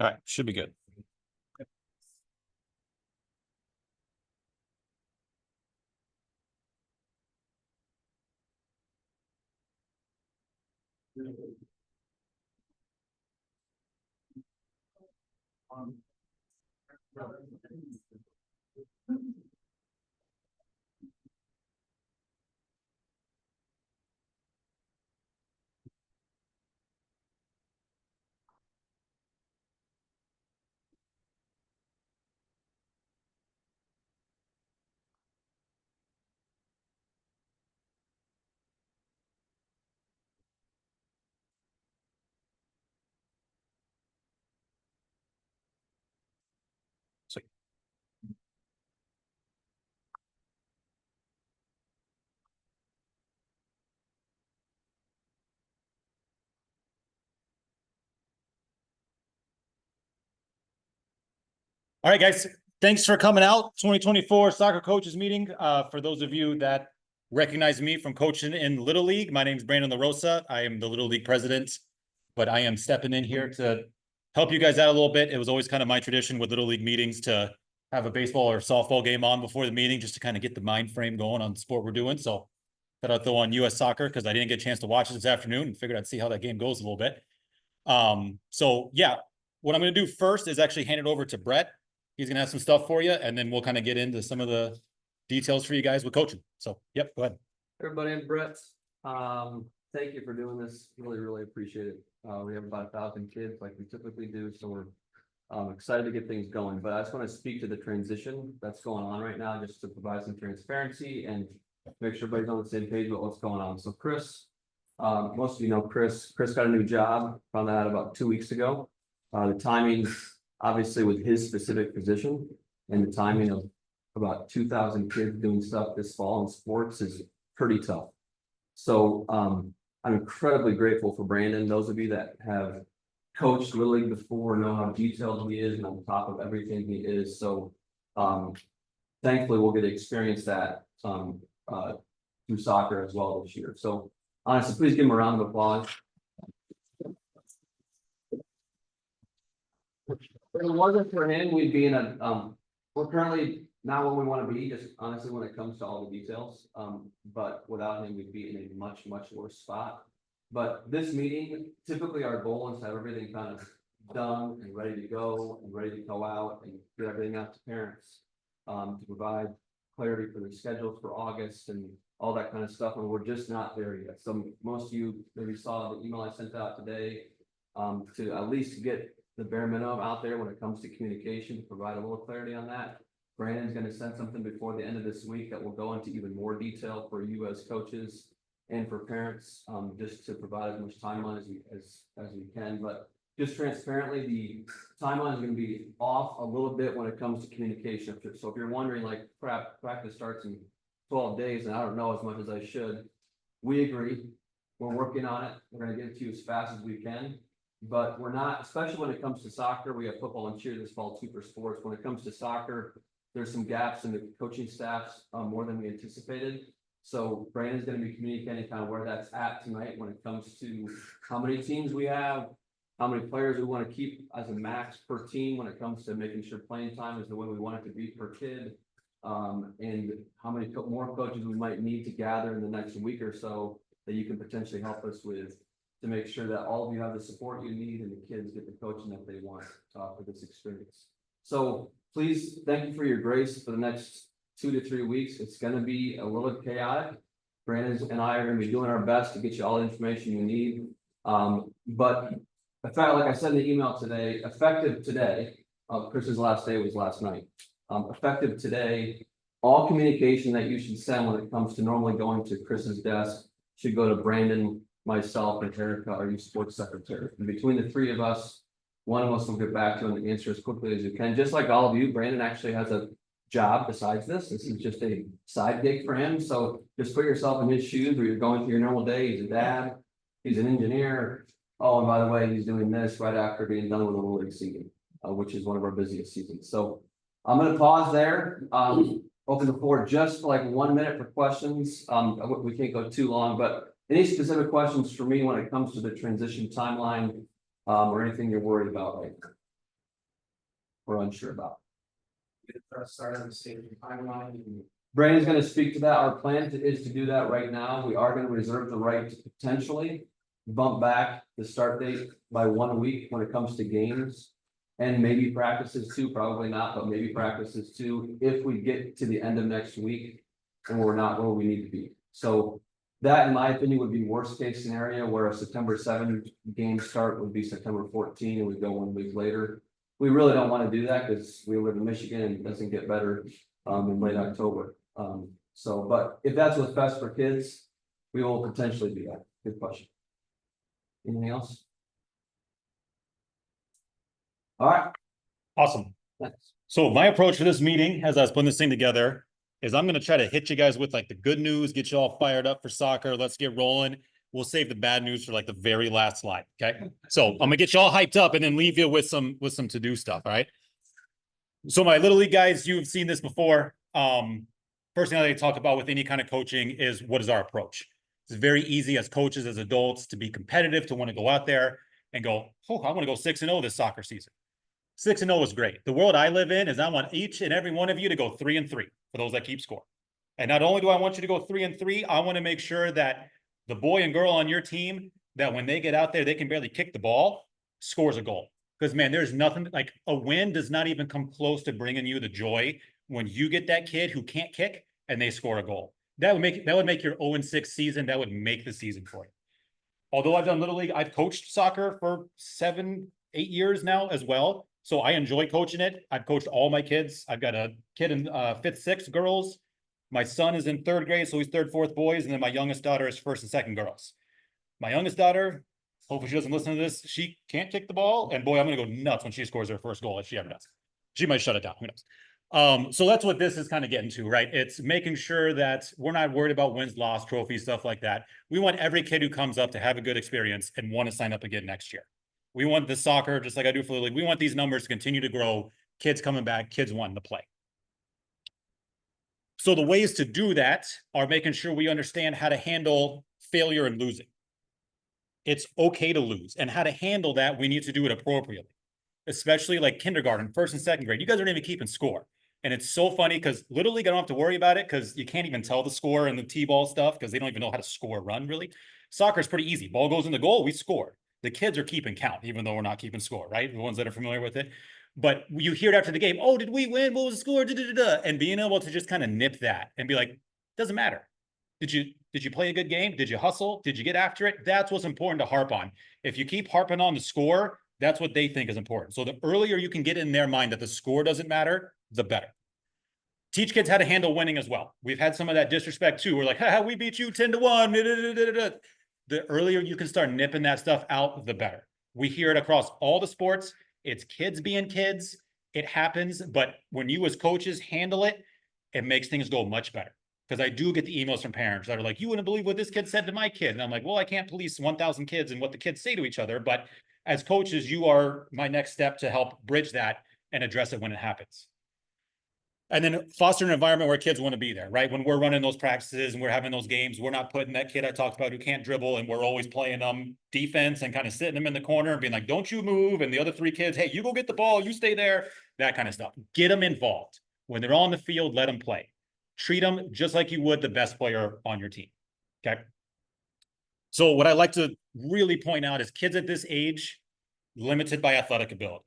All right, should be good. Sweet. All right, guys. Thanks for coming out. 2024 soccer coaches meeting. For those of you that recognize me from coaching in Little League, my name is Brandon LaRosa. I am the Little League president, but I am stepping in here to help you guys out a little bit. It was always kind of my tradition with Little League meetings to have a baseball or softball game on before the meeting, just to kind of get the mind frame going on the sport we're doing. So thought I'd throw on US Soccer because I didn't get a chance to watch it this afternoon and figured I'd see how that game goes a little bit. So yeah, what I'm going to do first is actually hand it over to Brett. He's going to have some stuff for you, and then we'll kind of get into some of the details for you guys with coaching. So, yep, go ahead. Everybody, I'm Brett. Thank you for doing this. Really appreciate it. We have about 1,000 kids like we typically do, so we're excited to get things going. But I just want to speak to the transition that's going on right now, just to provide some transparency and make sure everybody's on the same page with what's going on. So Chris, most of you know Chris. Chris got a new job, found that out about 2 weeks ago. The timing, obviously, with his specific position and the timing of about 2,000 kids doing stuff this fall in sports is pretty tough. So I'm incredibly grateful for Brandon. Those of you that have coached Little League before know how detailed he is and on top of everything he is. So thankfully we'll get to experience that through soccer as well this year. So honestly, please give him a round of applause. If it wasn't for him, we'd be in a we're currently not where we want to be, just honestly when it comes to all the details. But without him, we'd be in a much worse spot. But this meeting, typically our goal is to have everything kind of done and ready to go and ready to go out and get everything out to parents to provide clarity for the schedules for August and all that kind of stuff. And we're just not there yet. So most of you maybe saw the email I sent out today to at least get the bare minimum out there when it comes to communication, to provide a little clarity on that. Brandon's going to send something before the end of this week that will go into even more detail for you as coaches and for parents, just to provide as much timeline as we can. But just transparently, the timeline is going to be off a little bit when it comes to communication. So if you're wondering, like, crap, practice starts in 12 days and I don't know as much as I should, we agree. We're working on it. We're going to get it to you as fast as we can. But we're not, especially when it comes to soccer. We have football and cheer this fall too for sports. When it comes to soccer, there's some gaps in the coaching staffs more than we anticipated. So Brandon's going to be communicating kind of where that's at tonight when it comes to how many teams we have, how many players we want to keep as a max per team when it comes to making sure playing time is the way we want it to be per kid, and how many more coaches we might need to gather in the next week or so that you can potentially help us with, to make sure that all of you have the support you need and the kids get the coaching that they want for this experience. So please, thank you for your grace for the next 2 to 3 weeks. It's going to be a little chaotic. Brandon and I are going to be doing our best to get you all the information you need. But in fact, like I said in the email today, effective today, Chris's last day was last night. Effective today, all communication that you should send when it comes to normally going to Chris's desk should go to Brandon, myself, and Erica, our youth sports secretary. And between the three of us, one of us will get back to you and answer as quickly as you can. Just like all of you, Brandon actually has a job besides this. This is just a side gig for him. So just put yourself in his shoes where you're going through your normal day. He's a dad, he's an engineer. Oh, and by the way, he's doing this right after being done with the Little League season, which is one of our busiest seasons. So I'm going to pause there. Open the floor just for like 1 minute for questions. We can't go too long, but any specific questions for me when it comes to the transition timeline, or anything you're worried about right now? we're unsure about. Start on the same timeline. Brandon's gonna speak to that. Our plan is to do that right now. We are gonna reserve the right to potentially bump back the start date by 1 week when it comes to games. And maybe practices too, probably not, but maybe practices too, if we get to the end of next week and we're not where we need to be. So that, in my opinion, would be worst case scenario, where a September 7 game start would be September 14 and we go 1 week later. We really don't want to do that because we live in Michigan and it doesn't get better in late October. But if that's what's best for kids, we will potentially do that. Good question. Anything else? All right, Awesome. thanks. So my approach for this meeting, as I was putting this thing together, is I'm gonna try to hit you guys with like the good news, get you all fired up for soccer. Let's get rolling. We'll save the bad news for like the very last slide. Okay. So I'm gonna get you all hyped up and then leave you with some to-do stuff. All right. So my Little League guys, you've seen this before. First thing I like to talk about with any kind of coaching is what is our approach. It's very easy as coaches, as adults, to be competitive, to want to go out there and go, oh, I want to go 6-0 this soccer season. 6-0 is great. The world I live in is I want each and every one of you to go 3-3 for those that keep score. And not only do I want you to go 3-3, I want to make sure that the boy and girl on your team, that when they get out there, they can barely kick the ball, scores a goal. Because, man, there's nothing like a win does not even come close to bringing you the joy when you get that kid who can't kick and they score a goal. That would make your 0-6 season. That would make the season for you. Although I've done Little League, I've coached soccer for 7-8 years now as well. So I enjoy coaching it. I've coached all my kids. I've got a kid in 5th, 6th girls. My son is in 3rd grade, so he's 3rd, 4th boys. And then my youngest daughter is 1st and 2nd girls. My youngest daughter, hopefully she doesn't listen to this, she can't kick the ball. And boy, I'm going to go nuts when she scores her first goal, if she ever does. She might shut it down. Who knows? So that's what this is kind of getting to, right? It's making sure that we're not worried about wins, loss, trophies, stuff like that. We want every kid who comes up to have a good experience and want to sign up again next year. We want the soccer, just like I do for the league. We want these numbers to continue to grow, kids coming back, kids wanting to play. So the ways to do that are making sure we understand how to handle failure and losing. It's okay to lose, and how to handle that, we need to do it appropriately, especially like kindergarten, 1st and 2nd grade. You guys aren't even keeping score. And it's so funny because Little League, I don't have to worry about it because you can't even tell the score and the T-ball stuff because they don't even know how to score run, really. Soccer is pretty easy. Ball goes in the goal, we score. The kids are keeping count, even though we're not keeping score, right? The ones that are familiar with it. But you hear it after the game, oh, did we win? What was the score? And being able to just kind of nip that and be like, doesn't matter. Did you play a good game? Did you hustle? Did you get after it? That's what's important to harp on. If you keep harping on the score, that's what they think is important. So the earlier you can get in their mind that the score doesn't matter, the better. Teach kids how to handle winning as well. We've had some of that disrespect too. We're like, haha, we beat you 10-1. The earlier you can start nipping that stuff out, the better. We hear it across all the sports. It's kids being kids. It happens. But when you as coaches handle it, it makes things go much better. Because I do get the emails from parents that are like, you wouldn't believe what this kid said to my kid. And I'm like, well, I can't police 1,000 kids and what the kids say to each other. But as coaches, you are my next step to help bridge that and address it when it happens. And then foster an environment where kids want to be there, right? When we're running those practices and we're having those games, we're not putting that kid I talked about who can't dribble and we're always playing defense and kind of sitting them in the corner and being like, don't you move. And the other 3 kids, hey, you go get the ball, you stay there, that kind of stuff. Get them involved. When they're on the field, let them play. Treat them just like you would the best player on your team, okay? So what I like to really point out is kids at this age, limited by athletic ability.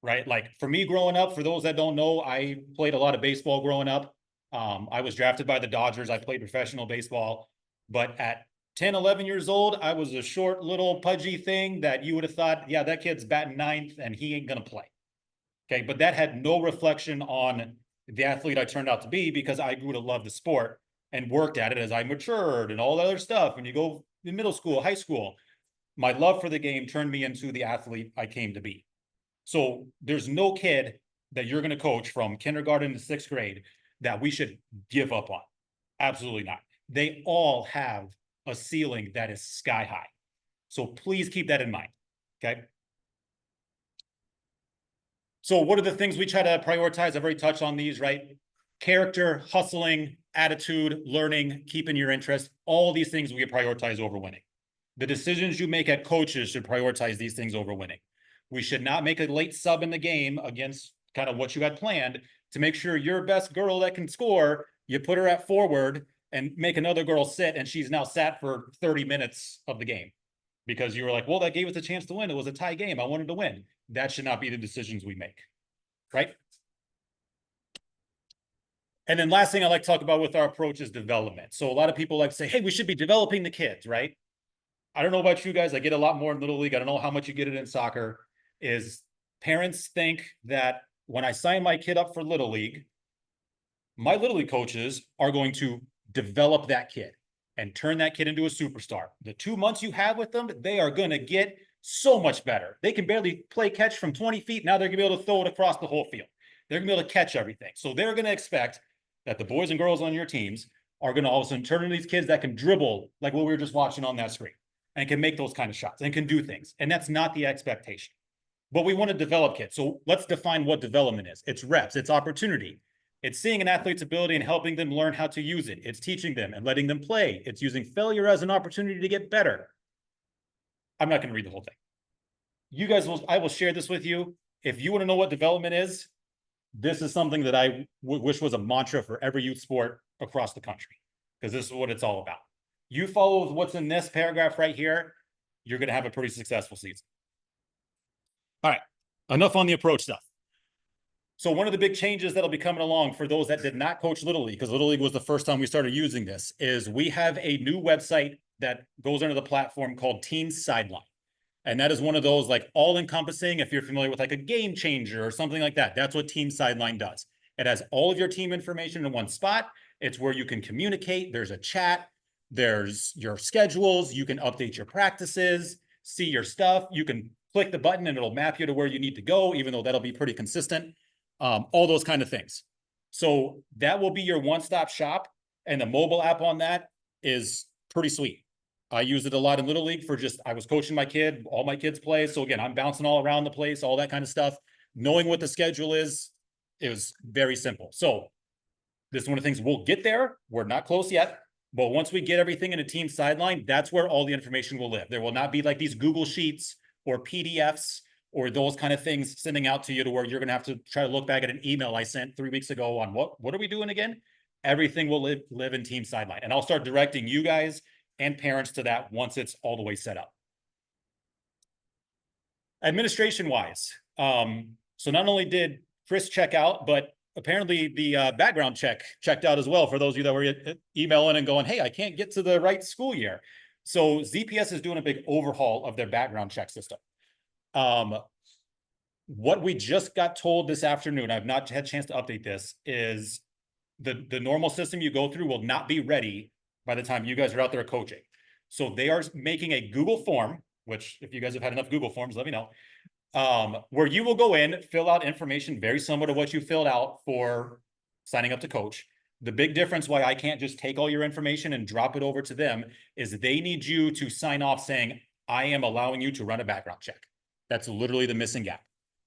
Right? Like for me growing up, for those that don't know, I played a lot of baseball growing up. I was drafted by the Dodgers. I played professional baseball, but at 10, 11 years old, I was a short little pudgy thing that you would have thought, yeah, that kid's batting 9th and he ain't going to play. Okay. But that had no reflection on the athlete I turned out to be because I grew to love the sport and worked at it as I matured and all the other stuff. When you go in middle school, high school, my love for the game turned me into the athlete I came to be. So there's no kid that you're going to coach from kindergarten to 6th grade that we should give up on. Absolutely not. They all have a ceiling that is sky high. So please keep that in mind. Okay. So what are the things we try to prioritize? I've already touched on these, right? Character, hustling, attitude, learning, keeping your interest. All these things we prioritize over winning. The decisions you make at coaches should prioritize these things over winning. We should not make a late sub in the game against kind of what you had planned to make sure your best girl that can score, you put her at forward and make another girl sit, and she's now sat for 30 minutes of the game because you were like, well, that gave us a chance to win. It was a tie game. I wanted to win. That should not be the decisions we make, right? And then last thing I like to talk about with our approach is development. So a lot of people like to say, hey, we should be developing the kids, right? I don't know about you guys. I get a lot more in Little League. I don't know how much you get it in soccer. Is parents think that when I sign my kid up for Little League, my Little League coaches are going to develop that kid and turn that kid into a superstar. The 2 months you have with them, they are going to get so much better. They can barely play catch from 20 feet. Now they're going to be able to throw it across the whole field. They're going to be able to catch everything. So they're going to expect that the boys and girls on your teams are going to all of a sudden turn into these kids that can dribble like what we were just watching on that screen and can make those kind of shots and can do things. And that's not the expectation. But we want to develop kids. So let's define what development is. It's reps, it's opportunity. It's seeing an athlete's ability and helping them learn how to use it. It's teaching them and letting them play. It's using failure as an opportunity to get better. I'm not going to read the whole thing. You guys will, I will share this with you. If you want to know what development is, this is something that I wish was a mantra for every youth sport across the country, because this is what it's all about. You follow what's in this paragraph right here, you're going to have a pretty successful season. All right, enough on the approach stuff. So one of the big changes that'll be coming along for those that did not coach Little League, because Little League was the first time we started using this, is we have a new website that goes under the platform called Team Sideline. And that is one of those like all-encompassing, if you're familiar with like a Game Changer or something like that, that's what Team Sideline does. It has all of your team information in one spot. It's where you can communicate. There's a chat. There's your schedules. You can update your practices, see your stuff. You can click the button and it'll map you to where you need to go, even though that'll be pretty consistent. All those kind of things. So that will be your one-stop shop. And the mobile app on that is pretty sweet. I use it a lot in Little League for just, I was coaching my kid, all my kids play. So again, I'm bouncing all around the place, all that kind of stuff. Knowing what the schedule is, it was very simple. So this is one of the things we'll get there. We're not close yet. But once we get everything in a Team Sideline, that's where all the information will live. There will not be like these Google Sheets or PDFs or those kind of things sending out to you to where you're going to have to try to look back at an email I sent 3 weeks ago on what are we doing again? Everything will live in Team Sideline. And I'll start directing you guys and parents to that once it's all the way set up. Administration wise, so not only did Chris check out, but apparently the background check checked out as well for those of you that were emailing and going, hey, I can't get to the right school year. So ZPS is doing a big overhaul of their background check system. What we just got told this afternoon, I've not had a chance to update this, is the normal system you go through will not be ready by the time you guys are out there coaching. So they are making a Google form, which if you guys have had enough Google forms, let me know, where you will go in, fill out information very similar to what you filled out for signing up to coach. The big difference why I can't just take all your information and drop it over to them is they need you to sign off saying, I am allowing you to run a background check. That's literally the missing gap.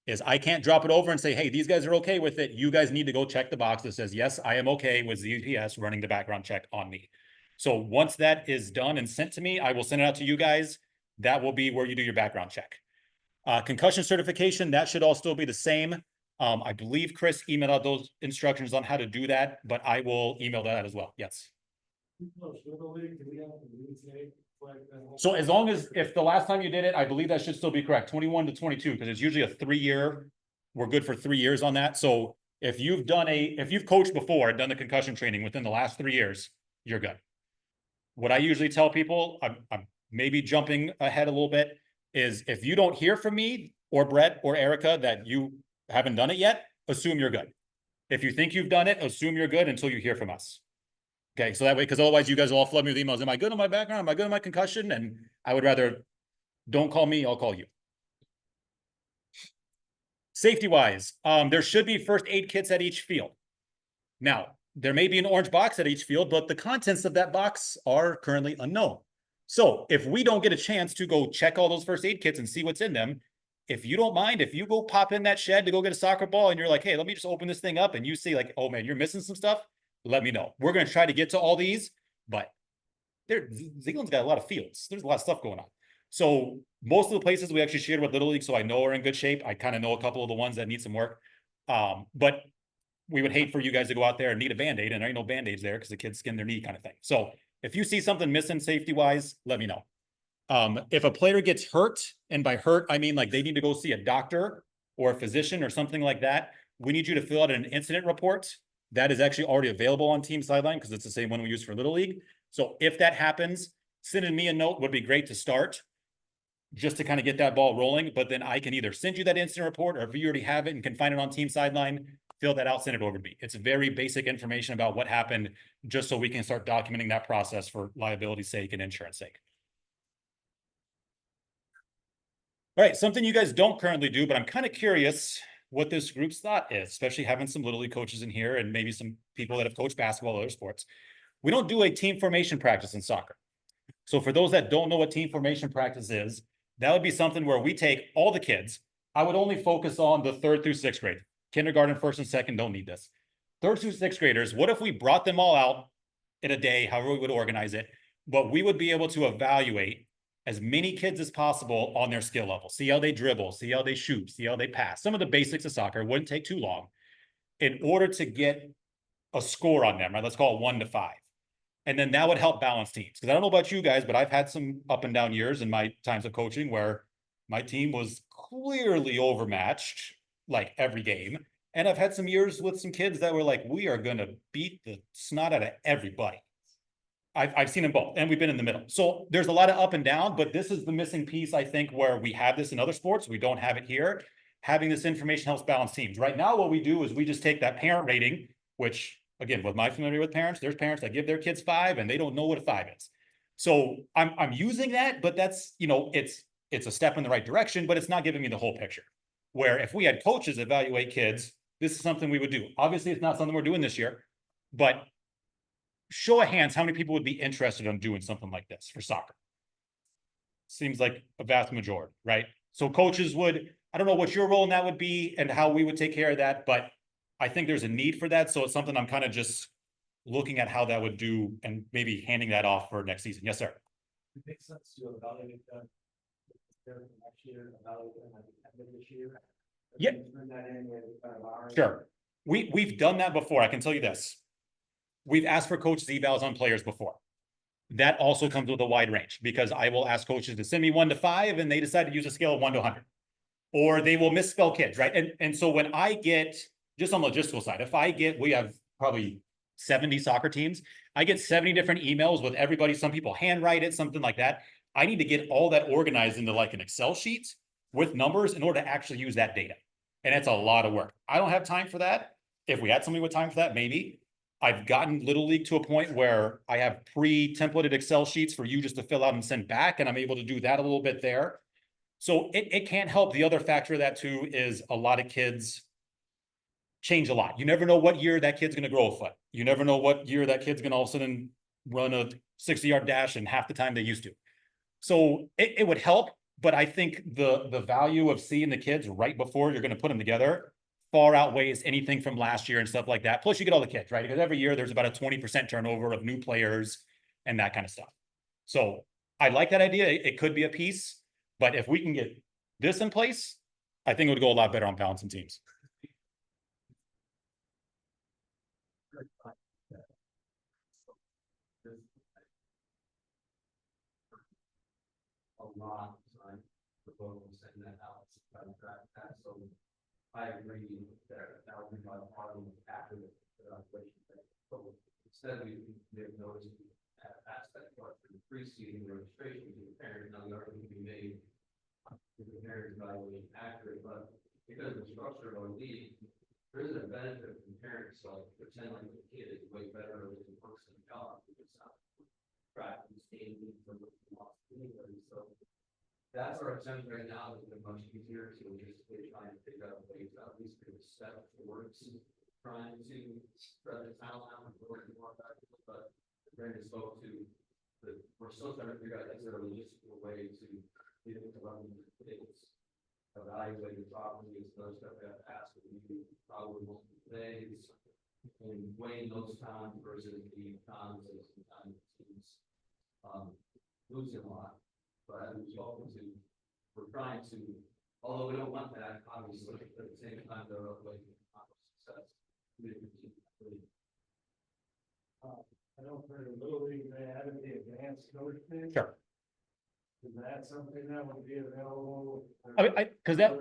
Is I can't drop it over and say, hey, these guys are okay with it. You guys need to go check the box that says, yes, I am okay with ZPS running the background check on me. So once that is done and sent to me, I will send it out to you guys. That will be where you do your background check. Concussion certification, that should all still be the same. I believe Chris emailed out those instructions on how to do that, but I will email that as well. Yes. So as long as, if the last time you did it, I believe that should still be correct, 21 to 22, because it's usually a 3-year, we're good for 3 years on that. So if you've coached before and done the concussion training within the last 3 years, you're good. What I usually tell people, I'm maybe jumping ahead a little bit, is if you don't hear from me or Brett or Erica that you haven't done it yet, assume you're good. If you think you've done it, assume you're good until you hear from us. Okay, so that way, because otherwise you guys will all flood me with emails. Am I good on my background? Am I good on my concussion? And I would rather don't call me, I'll call you. Safety wise, there should be first aid kits at each field. Now, there may be an orange box at each field, but the contents of that box are currently unknown. So if we don't get a chance to go check all those first aid kits and see what's in them, if you don't mind, if you go pop in that shed to go get a soccer ball and you're like, hey, let me just open this thing up, and you see like, oh man, you're missing some stuff, let me know. We're going to try to get to all these, but Zeeland's got a lot of fields. There's a lot of stuff going on. So most of the places we actually shared with Little League, so I know are in good shape. I kind of know a couple of the ones that need some work. But we would hate for you guys to go out there and need a Band-Aid, and there ain't no Band-Aids there because the kids skinned their knee kind of thing. So if you see something missing safety wise, let me know. If a player gets hurt, and by hurt, I mean like they need to go see a doctor or a physician or something like that, we need you to fill out an incident report. That is actually already available on Team Sideline because it's the same one we use for Little League. So if that happens, sending me a note would be great to start, just to kind of get that ball rolling. But then I can either send you that incident report, or if you already have it and can find it on Team Sideline, fill that out, send it over to me. It's very basic information about what happened, just so we can start documenting that process for liability's sake and insurance sake. All right, something you guys don't currently do, but I'm kind of curious what this group's thought is, especially having some Little League coaches in here and maybe some people that have coached basketball or other sports. We don't do a team formation practice in soccer. So for those that don't know what team formation practice is, that would be something where we take all the kids. I would only focus on the 3rd through 6th grade. Kindergarten, 1st and 2nd don't need this. 3rd through 6th graders, what if we brought them all out in a day, however we would organize it, but we would be able to evaluate as many kids as possible on their skill level, see how they dribble, see how they shoot, see how they pass. Some of the basics of soccer wouldn't take too long in order to get a score on them, right? Let's call it 1 to 5. And then that would help balance teams. Because I don't know about you guys, but I've had some up and down years in my times of coaching where my team was clearly overmatched, like every game. And I've had some years with some kids that were like, we are going to beat the snot out of everybody. I've seen them both, and we've been in the middle. So there's a lot of up and down, but this is the missing piece, I think, where we have this in other sports. We don't have it here. Having this information helps balance teams. Right now, what we do is we just take that parent rating, which, again, with my familiarity with parents, there's parents that give their kids 5 and they don't know what a 5 is. So I'm using that, but that's, it's a step in the right direction, but it's not giving me the whole picture. Where if we had coaches evaluate kids, this is something we would do. Obviously, it's not something we're doing this year, but show of hands, how many people would be interested in doing something like this for soccer? Seems like a vast majority, right? So coaches would, I don't know what your role in that would be and how we would take care of that, but I think there's a need for that. So it's something I'm kind of just looking at how that would do and maybe handing that off for next season. Yes, sir. It makes sense to evaluate them. Next year, evaluate them at the end of this year. Yeah. Turn that in with kind of ours. Sure. We've done that before. I can tell you this. We've asked for coaches evals on players before. That also comes with a wide range, because I will ask coaches to send me 1 to 5 and they decide to use a scale of 1 to 100, or they will misspell kids, right? And so when I get, just on the logistical side, if I get, we have probably 70 soccer teams, I get 70 different emails with everybody. Some people handwrite it, something like that. I need to get all that organized into like an Excel sheet with numbers in order to actually use that data. And it's a lot of work. I don't have time for that. If we had somebody with time for that, maybe. I've gotten Little League to a point where I have pre-templated Excel sheets for you just to fill out and send back, and I'm able to do that a little bit there. So it can't help. The other factor of that too is a lot of kids change a lot. You never know what year that kid's going to grow a foot. You never know what year that kid's going to all of a sudden run a 60-yard dash in half the time they used to. So it would help, but I think the value of seeing the kids right before you're going to put them together far outweighs anything from last year and stuff like that. Plus you get all the kids, right? Because every year there's about a 20% turnover of new players and that kind of stuff. So I like that idea. It could be a piece, but if we can get this in place, I think it would go a lot better on balancing teams. A lot of time proposals and that out, that, so I agree that would be my part of after the evaluation. So instead we have noticed aspect of the preceding registration to the parent, now the argument can be made if the parent evaluation accurate, but because of the structure of our league, there isn't a benefit from parents like pretend like the kid is way better than the person in the job, because it's not practice game from anybody. So that's our attempt right now. It's been much easier to just try and figure out ways to at least get a step towards trying to spread the talent out and work more effectively. But Brandon spoke to that we're still trying to figure out is there a logistical way to get it to run things, evaluate the property, is those stuff we have to ask you probably multiple days, and weighing those times versus the times as sometimes teams losing a lot. But as we've spoken to, we're trying to, although we don't want that, obviously, at the same time, there are ways to accomplish success. I know for the Little League, they have the advanced coach thing. Sure. Is that something that would be available? Cause that,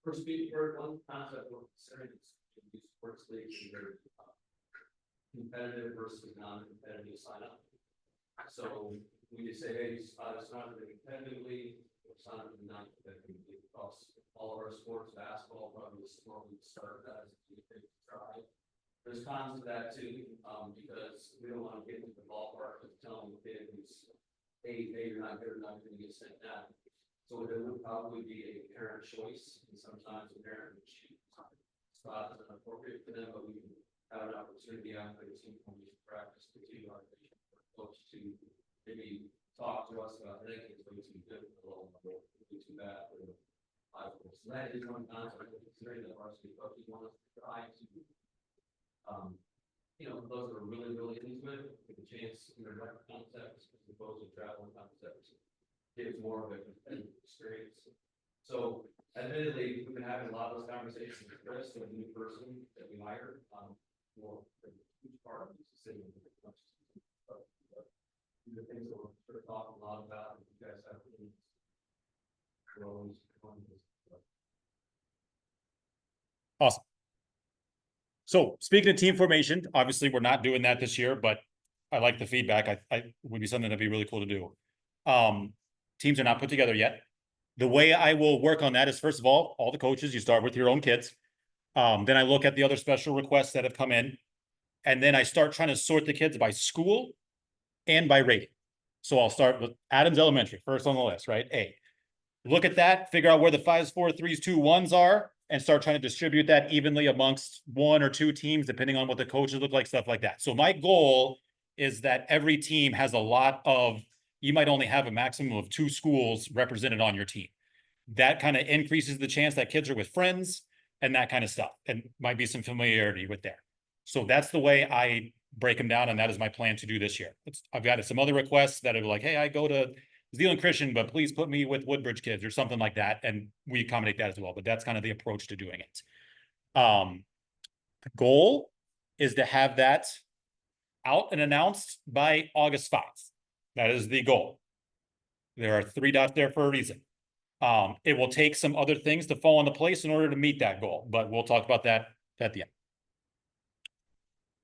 For speed, for one concept we're considering is to use sports leagues and their competitive versus non-competitive sign up. So we just say, hey, it's not a competitive league, it's not a non-competitive league, across all of our sports, basketball, probably the sport we started as a try. There's cons to that too, because we don't want to get into the ballpark of telling the kid who's, hey, you're not good enough, you're gonna get sent down. So there would probably be a parent choice, and sometimes a parent would choose spot that's appropriate for them, but we can have an opportunity after the team formation practice to do our coach to maybe talk to us about, hey, it's way too good for the low level, way too bad for the high level. So that is one concept, considering that varsity coaches want us to try to, those that are really, really into it, with a chance in their direct concepts, as opposed to traveling concepts. Gives more of a competitive experience. So admittedly, we've been having a lot of those conversations with Chris, the new person that we hired, for a huge part of this decision. But the things that we're sort of talking a lot about, and you guys have. We're always going to. awesome. So speaking of team formation, obviously we're not doing that this year, but I like the feedback. I would be something that'd be really cool to do. Teams are not put together yet. The way I will work on that is, first of all the coaches, you start with your own kids. Then I look at the other special requests that have come in, and then I start trying to sort the kids by school and by rating. So I'll start with Adams Elementary, first on the list, right? A. Look at that, figure out where the 5s, 4s, 3s, 2, 1s are, and start trying to distribute that evenly amongst 1 or 2 teams, depending on what the coaches look like, stuff like that. So my goal is that every team has a lot of, you might only have a maximum of 2 schools represented on your team. That kind of increases the chance that kids are with friends and that kind of stuff, and might be some familiarity with there. So that's the way I break them down, and that is my plan to do this year. I've got some other requests that are like, hey, I go to Zeeland Christian, but please put me with Woodbridge kids or something like that, and we accommodate that as well. But that's kind of the approach to doing it. The goal is to have that out and announced by August 5th. That is the goal. There are 3 dots there for a reason. It will take some other things to fall into place in order to meet that goal, but we'll talk about that at the end.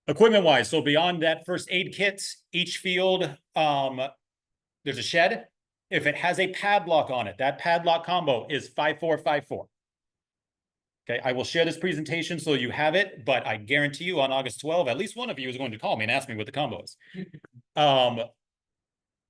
Equipment wise, so beyond that first aid kit, each field, there's a shed. If it has a padlock on it, that padlock combo is 5454. Okay, I will share this presentation so you have it, but I guarantee you on August 12th, at least one of you is going to call me and ask me what the combo is.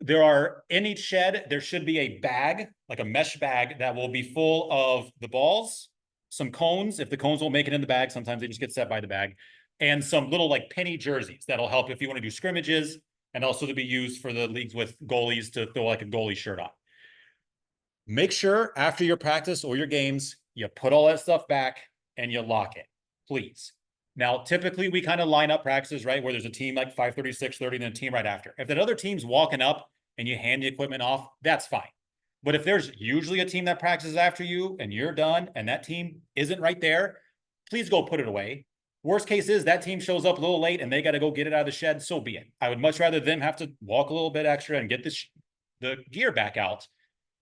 There are, in each shed, there should be a bag, like a mesh bag, that will be full of the balls, some cones. If the cones won't make it in the bag, sometimes they just get set by the bag, and some little like penny jerseys that'll help if you want to do scrimmages, and also to be used for the leagues with goalies to throw like a goalie shirt on. Make sure after your practice or your games, you put all that stuff back and you lock it, please. Now, typically we kind of line up practices, right? Where there's a team like 5:30, 6:30, and then a team right after. If that other team's walking up and you hand the equipment off, that's fine. But if there's usually a team that practices after you and you're done and that team isn't right there, please go put it away. Worst case is that team shows up a little late and they got to go get it out of the shed, so be it. I would much rather them have to walk a little bit extra and get the gear back out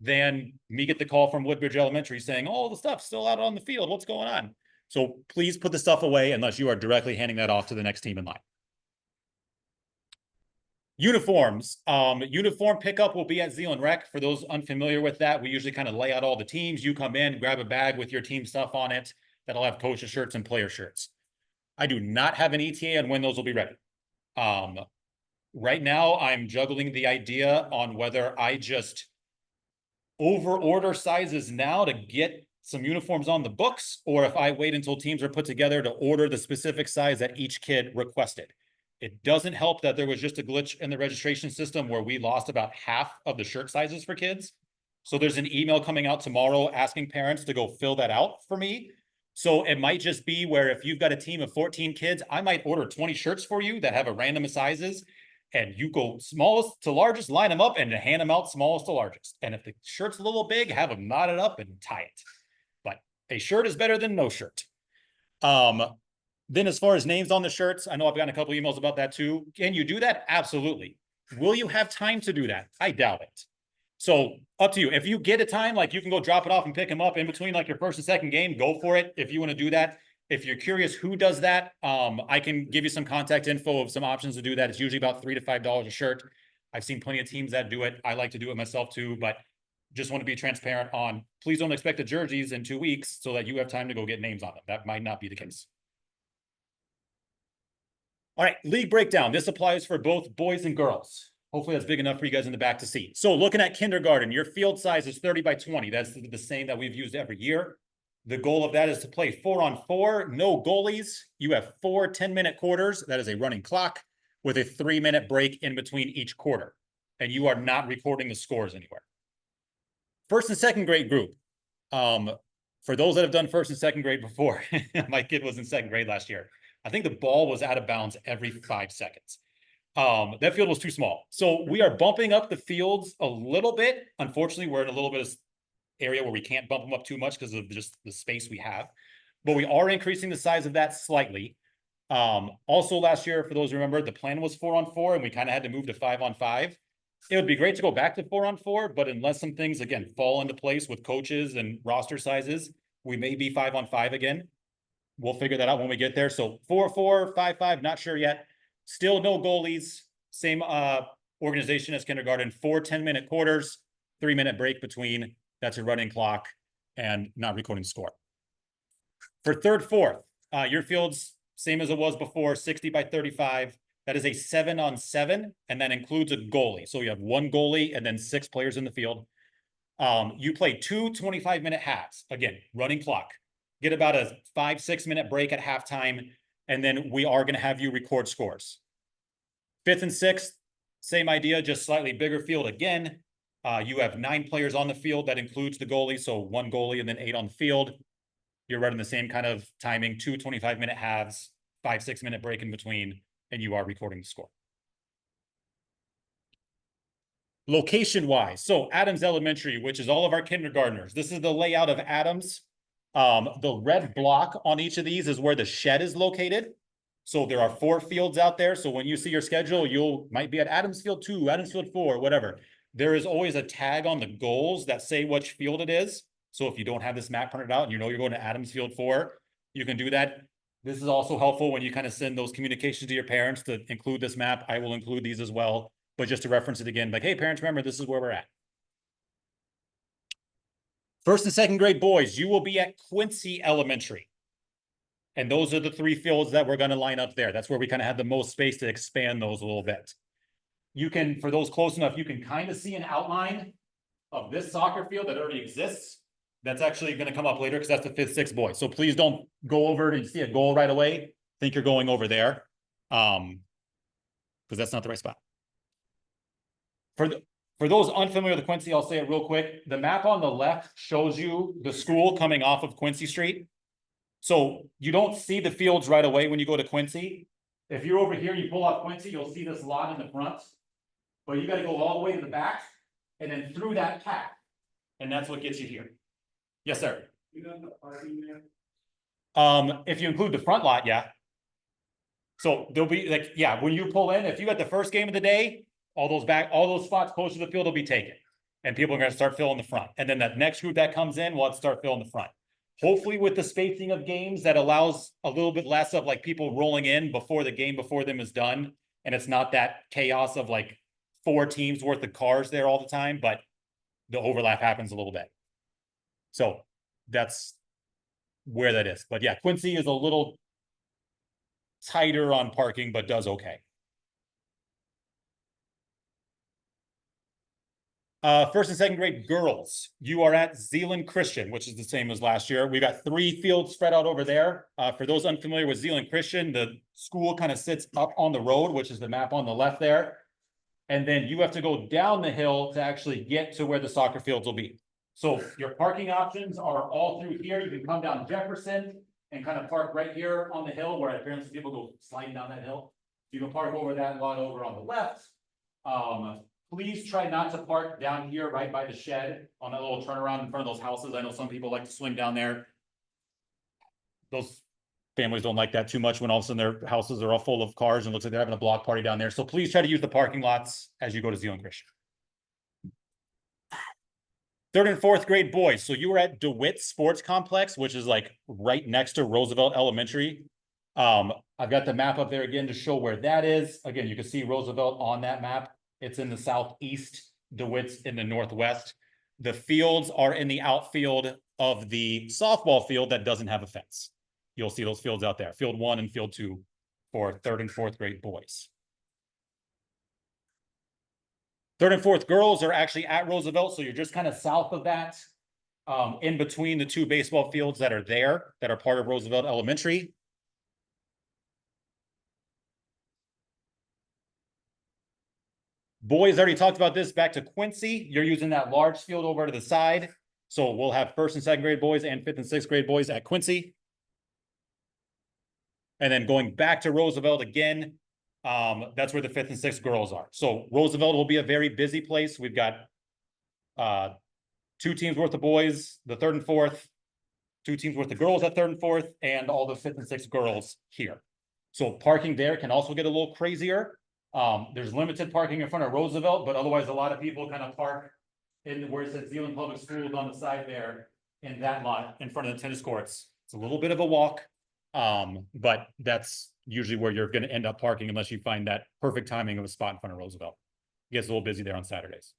than me get the call from Woodbridge Elementary saying, oh, the stuff's still out on the field. What's going on? So please put the stuff away unless you are directly handing that off to the next team in line. Uniforms. Uniform pickup will be at Zeeland Rec. For those unfamiliar with that, we usually kind of lay out all the teams. You come in, grab a bag with your team stuff on it. That'll have coaches shirts and player shirts. I do not have an ETA on when those will be ready. Right now, I'm juggling the idea on whether I just over order sizes now to get some uniforms on the books, or if I wait until teams are put together to order the specific size that each kid requested. It doesn't help that there was just a glitch in the registration system where we lost about half of the shirt sizes for kids. So there's an email coming out tomorrow asking parents to go fill that out for me. So it might just be where if you've got a team of 14 kids, I might order 20 shirts for you that have a random sizes. and you go smallest to largest, line them up and hand them out smallest to largest. And if the shirt's a little big, have them knot it up and tie it. But a shirt is better than no shirt. Then as far as names on the shirts, I know I've gotten a couple emails about that too. Can you do that? Absolutely. Will you have time to do that? I doubt it. So up to you. If you get a time, like you can go drop it off and pick them up in between like your first and second game, go for it. If you want to do that. If you're curious who does that, I can give you some contact info of some options to do that. It's usually about $3 to $5 a shirt. I've seen plenty of teams that do it. I like to do it myself too, but just want to be transparent on, please don't expect the jerseys in 2 weeks so that you have time to go get names on them. That might not be the case. All right, league breakdown. This applies for both boys and girls. Hopefully that's big enough for you guys in the back to see. So looking at kindergarten, your field size is 30 by 20. That's the same that we've used every year. The goal of that is to play 4-on-4, no goalies. You have 4 10-minute quarters. That is a running clock with a 3-minute break in between each quarter. And you are not recording the scores anywhere. First and second grade group. For those that have done first and second grade before, my kid was in second grade last year. I think the ball was out of bounds every 5 seconds. That field was too small. So we are bumping up the fields a little bit. Unfortunately, we're in a little bit of area where we can't bump them up too much because of just the space we have. But we are increasing the size of that slightly. Also last year, for those who remember, the plan was 4-on-4 and we kind of had to move to 5-on-5. It would be great to go back to 4-on-4, but unless some things, again, fall into place with coaches and roster sizes, we may be 5-on-5 again. We'll figure that out when we get there. So 4-4, 5-5, not sure yet. Still no goalies. Same organization as kindergarten. 4 10-minute quarters, 3-minute break between. That's a running clock and not recording score. For third, fourth, your field's same as it was before, 60 by 35. That is a 7-on-7, and that includes a goalie. So you have 1 goalie and then 6 players in the field. You play 2 25-minute halves. Again, running clock. Get about a 5-6 minute break at halftime, and then we are going to have you record scores. Fifth and sixth, same idea, just slightly bigger field again. You have 9 players on the field. That includes the goalie, so 1 goalie and then 8 on the field. You're running the same kind of timing, 2 25-minute halves, 5-6 minute break in between, and you are recording the score. Location-wise, so Adams Elementary, which is all of our kindergartners. This is the layout of Adams. The red block on each of these is where the shed is located. So there are 4 fields out there. So when you see your schedule, you might be at Adams Field 2, Adams Field 4, whatever. There is always a tag on the goals that say which field it is. So if you don't have this map printed out and you know you're going to Adams Field 4, you can do that. This is also helpful when you kind of send those communications to your parents to include this map. I will include these as well, but just to reference it again, like, hey, parents, remember, this is where we're at. First and second grade boys, you will be at Quincy Elementary. And those are the 3 fields that we're going to line up there. That's where we kind of have the most space to expand those a little bit. You can, for those close enough, you can kind of see an outline of this soccer field that already exists. That's actually going to come up later because that's the 5th, 6th boys. So please don't go over and see a goal right away. Think you're going over there. Because that's not the right spot. For those unfamiliar with Quincy, I'll say it real quick. The map on the left shows you the school coming off of Quincy Street. So you don't see the fields right away when you go to Quincy. If you're over here, you pull off Quincy, you'll see this lot in the front. But you got to go all the way to the back and then through that path. And that's what gets you here. Yes, sir. You got the parking there? If you include the front lot, yeah. So there'll be like, yeah, when you pull in, if you got the first game of the day, all those spots close to the field will be taken. And people are going to start filling the front. And then that next group that comes in will start filling the front. Hopefully with the spacing of games, that allows a little bit less of like people rolling in before the game before them is done. And it's not that chaos of like 4 teams worth of cars there all the time, but the overlap happens a little bit. So that's where that is. But yeah, Quincy is a little tighter on parking, but does okay. First and second grade girls, you are at Zeeland Christian, which is the same as last year. We got 3 fields spread out over there. For those unfamiliar with Zeeland Christian, the school kind of sits up on the road, which is the map on the left there. And then you have to go down the hill to actually get to where the soccer fields will be. So your parking options are all through here. You can come down Jefferson and kind of park right here on the hill where apparently people go sliding down that hill. You can park over that lot over on the left. Please try not to park down here right by the shed on that little turnaround in front of those houses. I know some people like to swing down there. Those families don't like that too much when all of a sudden their houses are all full of cars and looks like they're having a block party down there. So please try to use the parking lots as you go to Zeeland Christian. 3rd and 4th grade boys. So you were at DeWitt Sports Complex, which is like right next to Roosevelt Elementary. I've got the map up there again to show where that is. Again, you can see Roosevelt on that map. It's in the southeast, DeWitt's in the northwest. The fields are in the outfield of the softball field that doesn't have a fence. You'll see those fields out there, field 1 and field 2 for 3rd and 4th grade boys. 3rd and 4th girls are actually at Roosevelt, so you're just kind of south of that, in between the 2 baseball fields that are there, that are part of Roosevelt Elementary. Boys, already talked about this, back to Quincy. You're using that large field over to the side. So we'll have 1st and 2nd grade boys and 5th and 6th grade boys at Quincy. And then going back to Roosevelt again, that's where the 5th and 6th girls are. So Roosevelt will be a very busy place. We've got 2 teams worth of boys, the 3rd and 4th, 2 teams worth of girls at 3rd and 4th, and all the 5th and 6th girls here. So parking there can also get a little crazier. There's limited parking in front of Roosevelt, but otherwise a lot of people kind of park in where it says Zeeland Public Schools on the side there in that lot in front of the tennis courts. It's a little bit of a walk, but that's usually where you're going to end up parking unless you find that perfect timing of a spot in front of Roosevelt. It gets a little busy there on Saturdays.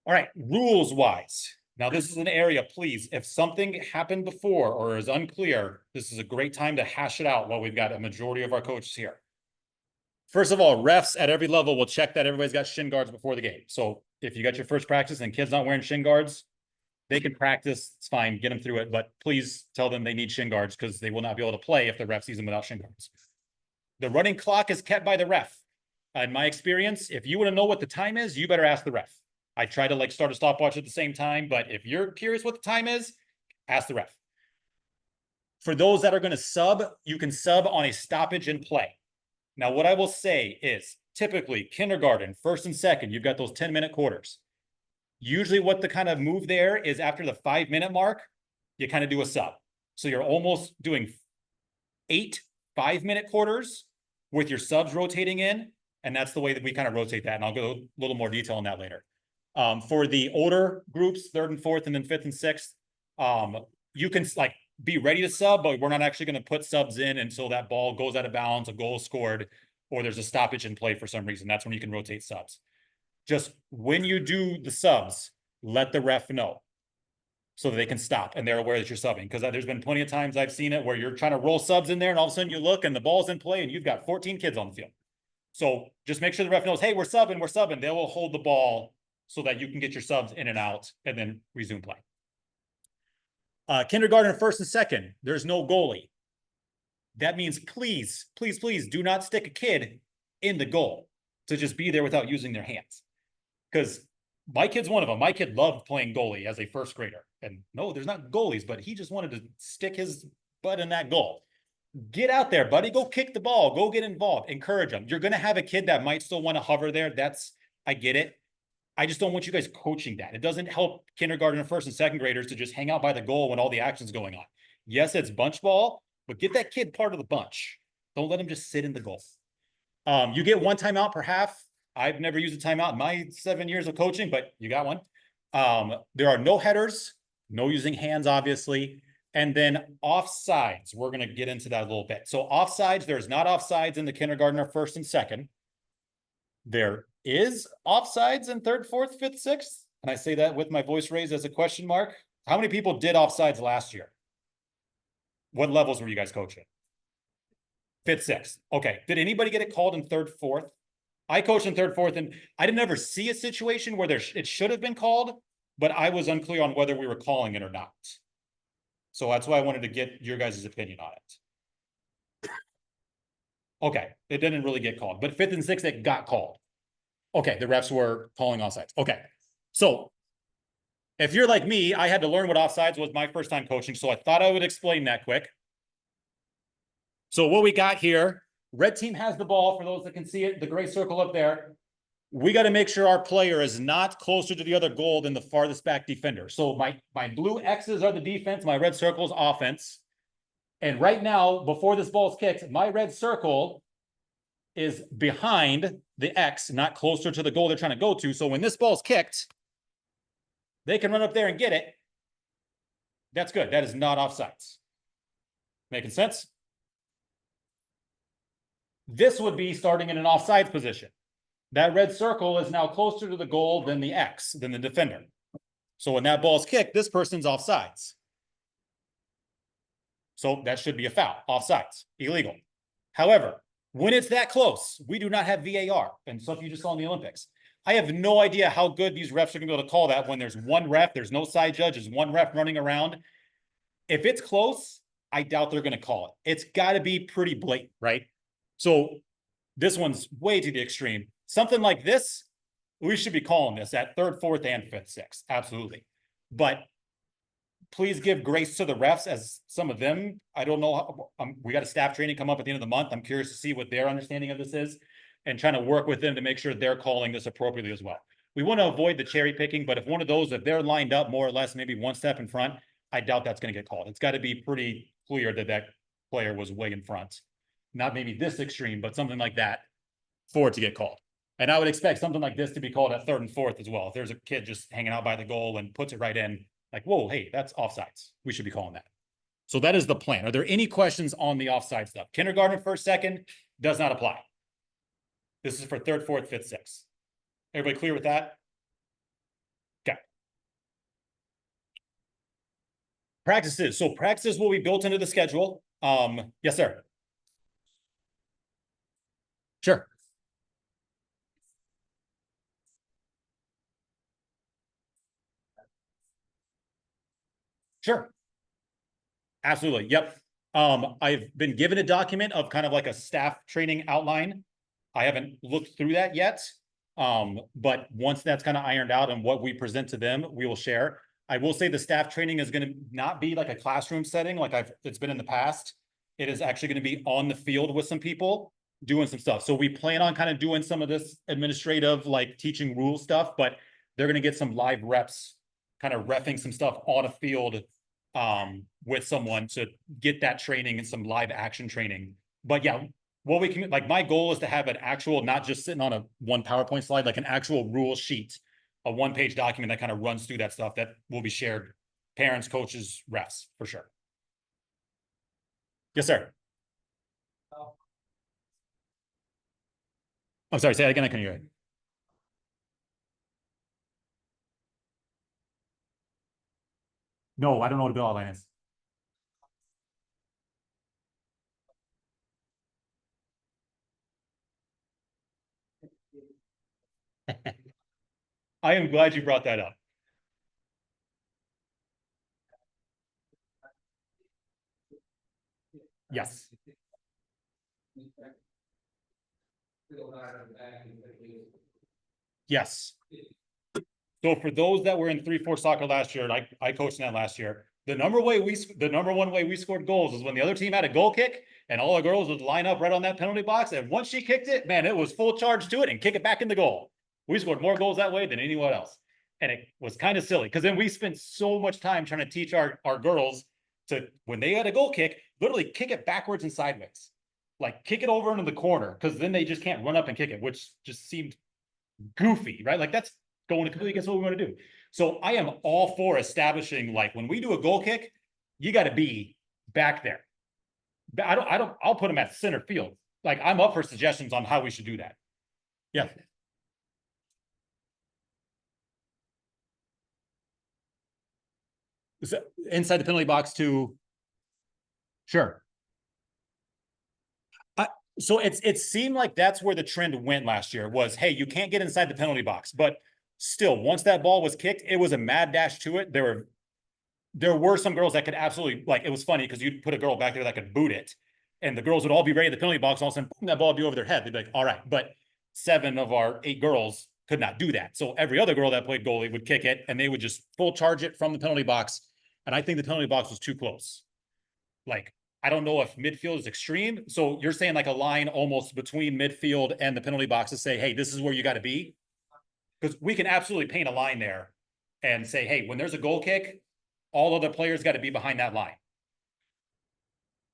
All right, rules wise. Now, this is an area, please, if something happened before or is unclear, this is a great time to hash it out while we've got a majority of our coaches here. First of all, refs at every level will check that everybody's got shin guards before the game. So if you got your first practice and kids not wearing shin guards, they can practice, it's fine, get them through it, but please tell them they need shin guards because they will not be able to play if the ref sees them without shin guards. The running clock is kept by the ref. In my experience, if you want to know what the time is, you better ask the ref. I try to start a stopwatch at the same time, but if you're curious what the time is, ask the ref. For those that are going to sub, you can sub on a stoppage in play. Now, what I will say is typically kindergarten, 1st and 2nd, you've got those 10-minute quarters. Usually what the kind of move there is after the 5-minute mark, you kind of do a sub. So you're almost doing 8 5-minute quarters with your subs rotating in. And that's the way that we kind of rotate that. And I'll go a little more detail on that later. For the older groups, 3rd and 4th, and then 5th and 6th, you can be ready to sub, but we're not actually going to put subs in until that ball goes out of bounds, a goal scored, or there's a stoppage in play for some reason. That's when you can rotate subs. Just when you do the subs, let the ref know so that they can stop and they're aware that you're subbing. Because there's been plenty of times I've seen it where you're trying to roll subs in there and all of a sudden you look and the ball's in play and you've got 14 kids on the field. So just make sure the ref knows, hey, we're subbing. They will hold the ball so that you can get your subs in and out and then resume play. Kindergarten, 1st and 2nd, there's no goalie. That means please do not stick a kid in the goal to just be there without using their hands. Because my kid's one of them. My kid loved playing goalie as a 1st grader. And no, there's not goalies, but he just wanted to stick his butt in that goal. Get out there, buddy. Go kick the ball. Go get involved. Encourage them. You're going to have a kid that might still want to hover there. I get it. I just don't want you guys coaching that. It doesn't help kindergarten and 1st and 2nd graders to just hang out by the goal when all the action's going on. Yes, it's bunch ball, but get that kid part of the bunch. Don't let him just sit in the goal. You get 1 timeout per half. I've never used a timeout in my 7 years of coaching, but you got one. There are no headers, no using hands, obviously. And then offsides. We're going to get into that a little bit. So offsides, there's not offsides in the kindergarten or 1st and 2nd. There is offsides in 3rd, 4th, 5th, 6th. And I say that with my voice raised as a question mark. How many people did offsides last year? What levels were you guys coaching? 5th, 6th. Okay. Did anybody get it called in 3rd, 4th? I coached in 3rd, 4th, and I didn't ever see a situation where it should have been called, but I was unclear on whether we were calling it or not. So that's why I wanted to get your guys' opinion on it. Okay, it didn't really get called, but 5th and 6th, it got called. Okay, the refs were calling offsides. Okay, so if you're like me, I had to learn what offsides was my first time coaching, so I thought I would explain that quick. So what we got here, red team has the ball for those that can see it, the gray circle up there. We got to make sure our player is not closer to the other goal than the farthest back defender. So my blue X's are the defense, my red circle's offense. And right now, before this ball's kicked, my red circle is behind the X, not closer to the goal they're trying to go to. So when this ball's kicked, they can run up there and get it. That's good. That is not offsides. Making sense? This would be starting in an offsides position. That red circle is now closer to the goal than the X, than the defender. So when that ball's kicked, this person's offsides. So that should be a foul, offsides, illegal. However, when it's that close, we do not have VAR and stuff you just saw in the Olympics. I have no idea how good these refs are gonna be able to call that when there's one ref, there's no side judge, there's one ref running around. If it's close, I doubt they're gonna call it. It's gotta be pretty blatant, right? So this one's way to the extreme. Something like this, we should be calling this at third, fourth, and fifth, sixth, absolutely. But please give grace to the refs, as some of them, I don't know, we got a staff training come up at the end of the month. I'm curious to see what their understanding of this is and trying to work with them to make sure they're calling this appropriately as well. We want to avoid the cherry picking, but if one of those, if they're lined up more or less, maybe one step in front, I doubt that's going to get called. It's got to be pretty clear that that player was way in front. Not maybe this extreme, but something like that for it to get called. And I would expect something like this to be called at third and fourth as well. If there's a kid just hanging out by the goal and puts it right in, like, whoa, hey, that's offsides. We should be calling that. So that is the plan. Are there any questions on the offside stuff? Kindergarten, first, second, does not apply. This is for third, fourth, fifth, sixth. Everybody clear with that? Okay. Practices. So practices will be built into the schedule. Yes, sir. Sure. Sure. Absolutely. Yep. I've been given a document of kind of like a staff training outline. I haven't looked through that yet. But once that's kind of ironed out and what we present to them, we will share. I will say the staff training is going to not be like a classroom setting like it's been in the past. It is actually going to be on the field with some people doing some stuff. So we plan on kind of doing some of this administrative, like teaching rule stuff, but they're going to get some live reps, kind of reffing some stuff on a field with someone to get that training and some live action training. But yeah, what we can, like, my goal is to have an actual, not just sitting on a one PowerPoint slide, like an actual rule sheet, a one-page document that kind of runs through that stuff that will be shared, parents, coaches, refs, for sure. Yes, sir. I'm sorry, say that again, I couldn't hear it. No, I don't know what a bill outline is. I am glad you brought that up. Yes. Yes. So for those that were in 3-4 soccer last year, like I coached in that last year, the number one way we scored goals is when the other team had a goal kick and all the girls would line up right on that penalty box. And once she kicked it, man, it was full charge to it and kick it back in the goal. We scored more goals that way than anyone else. And it was kind of silly because then we spent so much time trying to teach our girls to, when they had a goal kick, literally kick it backwards and sideways. Like kick it over into the corner, because then they just can't run up and kick it, which just seemed goofy, right? Like that's going completely against what we want to do. So I am all for establishing, like, when we do a goal kick, you got to be back there. I'll put them at center field. Like, I'm up for suggestions on how we should do that. Yeah. So inside the penalty box to, sure. So it seemed like that's where the trend went last year was, hey, you can't get inside the penalty box, but still, once that ball was kicked, it was a mad dash to it. There were some girls that could absolutely, like, it was funny because you'd put a girl back there that could boot it, and the girls would all be ready at the penalty box. All of a sudden, that ball would be over their head. They'd be like, all right, but 7 of our 8 girls could not do that. So every other girl that played goalie would kick it, and they would just full charge it from the penalty box. And I think the penalty box was too close. Like, I don't know if midfield is extreme. So you're saying like a line almost between midfield and the penalty box to say, hey, this is where you got to be. Because we can absolutely paint a line there and say, hey, when there's a goal kick, all other players got to be behind that line.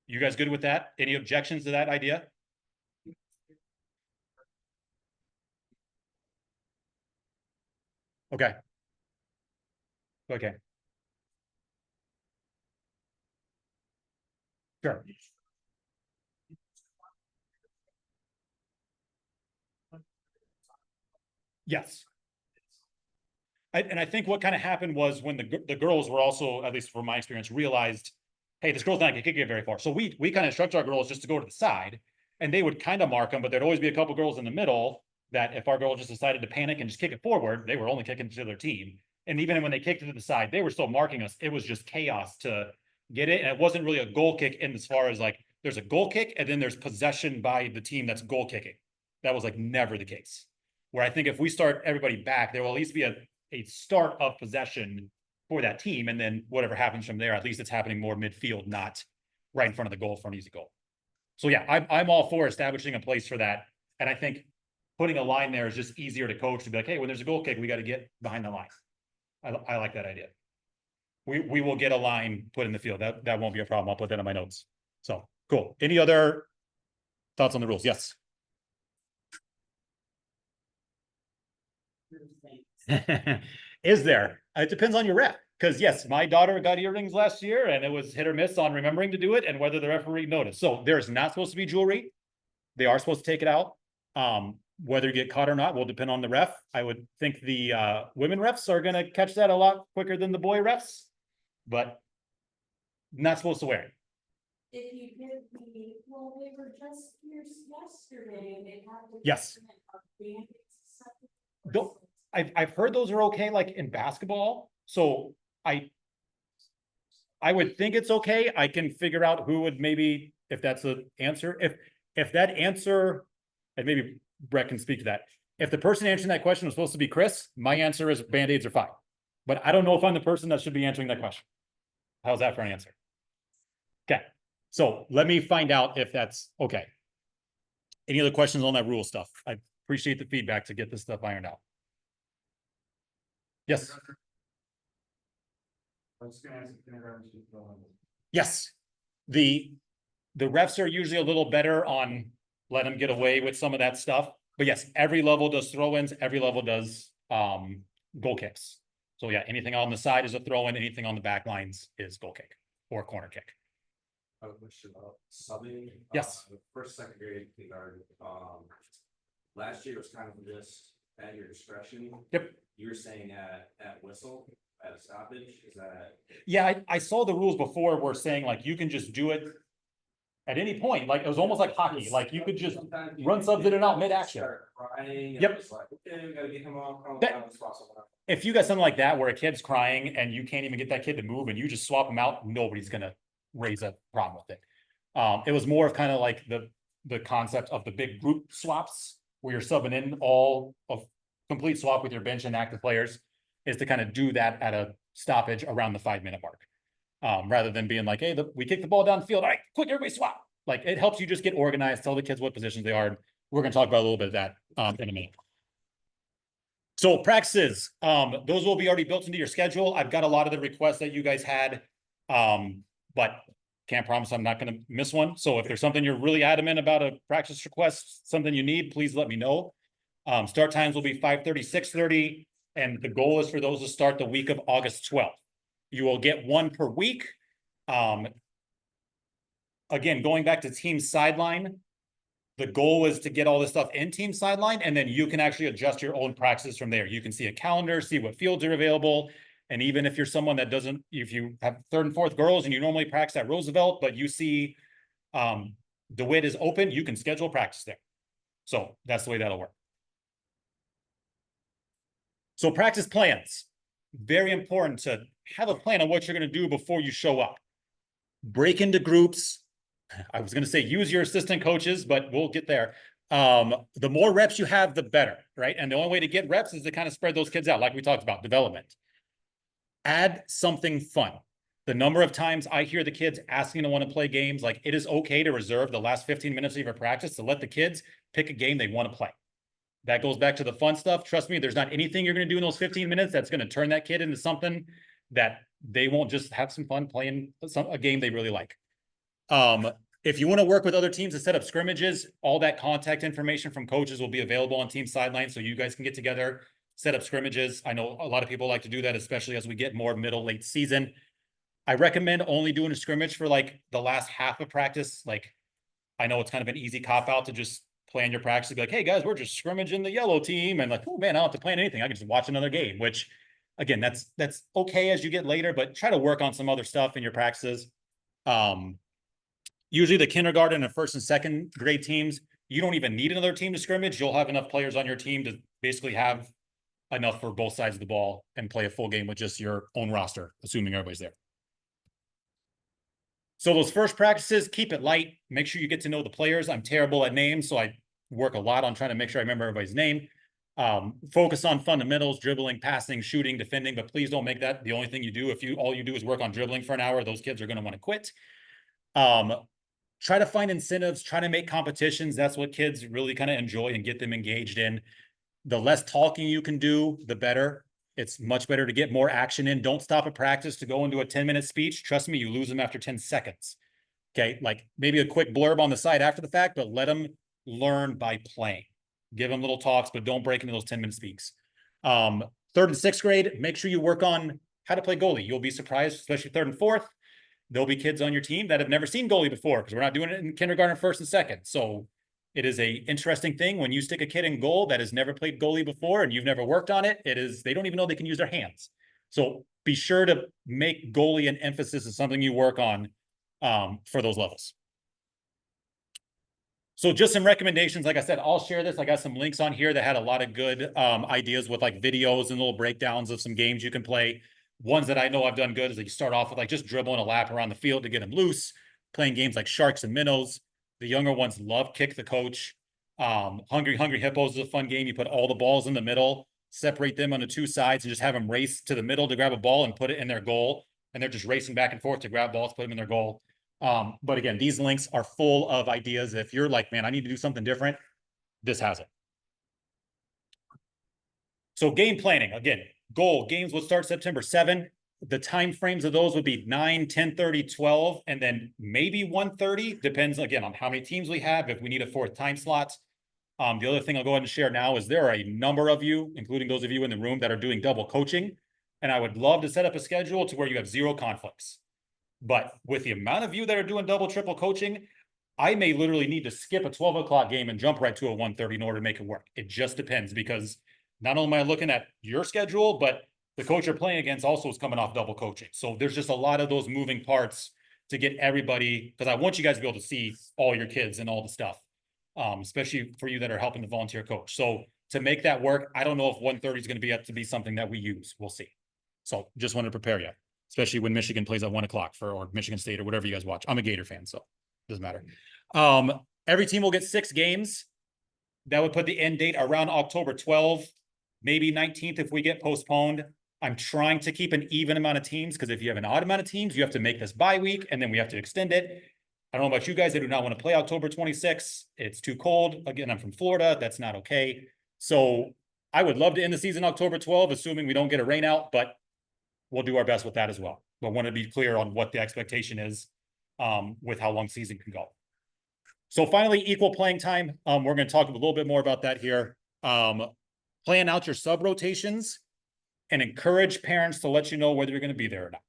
You guys good with that? Any objections to that idea? Okay. Okay. Sure. Yes. And I think what kind of happened was when the girls were also, at least from my experience, realized, hey, this girl's not going to kick it very far. So we kind of instructed our girls just to go to the side, and they would kind of mark them, but there'd always be a couple girls in the middle that if our girl just decided to panic and just kick it forward, they were only kicking to their team. And even when they kicked it to the side, they were still marking us. It was just chaos to get it. And it wasn't really a goal kick in as far as like there's a goal kick and then there's possession by the team that's goal kicking. That was like never the case. Where I think if we start everybody back, there will at least be a start of possession for that team. And then whatever happens from there, at least it's happening more midfield, not right in front of the goal for an easy goal. So yeah, I'm all for establishing a place for that. And I think putting a line there is just easier to coach to be like, hey, when there's a goal kick, we got to get behind the line. I like that idea. We will get a line put in the field. That won't be a problem. I'll put that in my notes. So cool. Any other thoughts on the rules? Yes. Is there? It depends on your rep. Because yes, my daughter got earrings last year and it was hit or miss on remembering to do it and whether the referee noticed. So there's not supposed to be jewelry. They are supposed to take it out. Whether you get caught or not will depend on the ref. I would think the women refs are going to catch that a lot quicker than the boy refs, but not supposed to wear it. If you did well, they were just here yesterday and they had. Yes. Don't, I've heard those are okay, like in basketball. So I would think it's okay. I can figure out who would maybe, if that's the answer, if that answer, and maybe Brett can speak to that. If the person answering that question was supposed to be Chris, my answer is Band-Aids are fine. But I don't know if I'm the person that should be answering that question. How's that for an answer? Okay. So let me find out if that's okay. Any other questions on that rule stuff? I appreciate the feedback to get this stuff ironed out. Yes. Yes. The refs are usually a little better on let them get away with some of that stuff. But yes, every level does throw-ins, every level does goal kicks. So yeah, anything on the side is a throw-in, anything on the back lines is goal kick or corner kick. I have a question about subbing. Yes. First, second grade kindergarten. Last year was kind of just at your discretion. Yep. You were saying at whistle, at a stoppage, is that? Yeah, I saw the rules before were saying like you can just do it at any point. Like it was almost like hockey. Like you could just run subs in and out mid-action. Start crying. Yep. It's like, okay, we gotta get him off. If you got something like that where a kid's crying and you can't even get that kid to move and you just swap them out, nobody's gonna raise a problem with it. It was more of kind of like the concept of the big group swaps where you're subbing in all of complete swap with your bench and active players is to kind of do that at a stoppage around the 5-minute mark. Rather than being like, hey, we kick the ball down the field. All right, quick, everybody swap. Like it helps you just get organized, tell the kids what positions they are. We're going to talk about a little bit of that in a minute. So practices, those will be already built into your schedule. I've got a lot of the requests that you guys had, but can't promise I'm not going to miss one. So if there's something you're really adamant about a practice request, something you need, please let me know. Start times will be 5:30, 6:30, and the goal is for those to start the week of August 12th. You will get one per week. Again, going back to team sideline, the goal is to get all this stuff in team sideline, and then you can actually adjust your own practices from there. You can see a calendar, see what fields are available. And even if you're someone that doesn't, if you have 3rd and 4th girls and you normally practice at Roosevelt, but you see DeWitt is open, you can schedule practice there. So that's the way that'll work. So practice plans, very important to have a plan on what you're going to do before you show up. Break into groups. I was going to say use your assistant coaches, but we'll get there. The more reps you have, the better, right? And the only way to get reps is to kind of spread those kids out, like we talked about, development. Add something fun. The number of times I hear the kids asking to want to play games, like it is okay to reserve the last 15 minutes of your practice to let the kids pick a game they want to play. That goes back to the fun stuff. Trust me, there's not anything you're going to do in those 15 minutes that's going to turn that kid into something that they won't just have some fun playing a game they really like. If you want to work with other teams to set up scrimmages, all that contact information from coaches will be available on team sidelines, so you guys can get together, set up scrimmages. I know a lot of people like to do that, especially as we get more middle, late season. I recommend only doing a scrimmage for like the last half of practice. Like, I know it's kind of an easy cop out to just plan your practice and be like, hey guys, we're just scrimmaging the yellow team. And like, oh man, I don't have to plan anything. I can just watch another game, which again, that's okay as you get later, but try to work on some other stuff in your practices. Usually the kindergarten and first and second grade teams, you don't even need another team to scrimmage. You'll have enough players on your team to basically have enough for both sides of the ball and play a full game with just your own roster, assuming everybody's there. So those first practices, keep it light. Make sure you get to know the players. I'm terrible at names, so I work a lot on trying to make sure I remember everybody's name. Focus on fundamentals, dribbling, passing, shooting, defending, but please don't make that the only thing you do. If all you do is work on dribbling for an hour, those kids are going to want to quit. Try to find incentives, try to make competitions. That's what kids really kind of enjoy and get them engaged in. The less talking you can do, the better. It's much better to get more action in. Don't stop a practice to go into a 10-minute speech. Trust me, you lose them after 10 seconds. Okay, like maybe a quick blurb on the side after the fact, but let them learn by playing. Give them little talks, but don't break into those 10-minute speaks. Third and sixth grade, make sure you work on how to play goalie. You'll be surprised, especially third and fourth. There'll be kids on your team that have never seen goalie before because we're not doing it in kindergarten, first and second. So it is a interesting thing when you stick a kid in goal that has never played goalie before and you've never worked on it. They don't even know they can use their hands. So be sure to make goalie an emphasis as something you work on for those levels. So just some recommendations. Like I said, I'll share this. I got some links on here that had a lot of good ideas with like videos and little breakdowns of some games you can play. Ones that I know I've done good is like you start off with like just dribbling a lap around the field to get them loose, playing games like Sharks and Minnows. The younger ones love Kick the Coach. Hungry Hippos is a fun game. You put all the balls in the middle, separate them onto two sides, and just have them race to the middle to grab a ball and put it in their goal. And they're just racing back and forth to grab balls, put them in their goal. But again, these links are full of ideas. If you're like, man, I need to do something different, this has it. So game planning, again, goal games will start September 7. The time frames of those would be 9, 10:30, 12, and then maybe 1:30. Depends again on how many teams we have, if we need a fourth time slot. The other thing I'll go ahead and share now is there are a number of you, including those of you in the room, that are doing double coaching. And I would love to set up a schedule to where you have zero conflicts. But with the amount of you that are doing double, triple coaching, I may literally need to skip a 12 o'clock game and jump right to a 1:30 in order to make it work. It just depends because not only am I looking at your schedule, but the coach you're playing against also is coming off double coaching. So there's just a lot of those moving parts to get everybody, because I want you guys to be able to see all your kids and all the stuff, especially for you that are helping the volunteer coach. So to make that work, I don't know if 1:30 is going to be something that we use. We'll see. So just wanted to prepare you, especially when Michigan plays at 1 o'clock or Michigan State or whatever you guys watch. I'm a Gator fan, so it doesn't matter. Every team will get 6 games. That would put the end date around October 12th, maybe 19th if we get postponed. I'm trying to keep an even amount of teams because if you have an odd amount of teams, you have to make this bye week and then we have to extend it. I don't know about you guys. I do not want to play October 26th. It's too cold. Again, I'm from Florida. That's not okay. So I would love to end the season October 12th, assuming we don't get a rain out, but we'll do our best with that as well. But want to be clear on what the expectation is with how long season can go. So finally, equal playing time. We're going to talk a little bit more about that here. Plan out your sub rotations and encourage parents to let you know whether you're going to be there or not.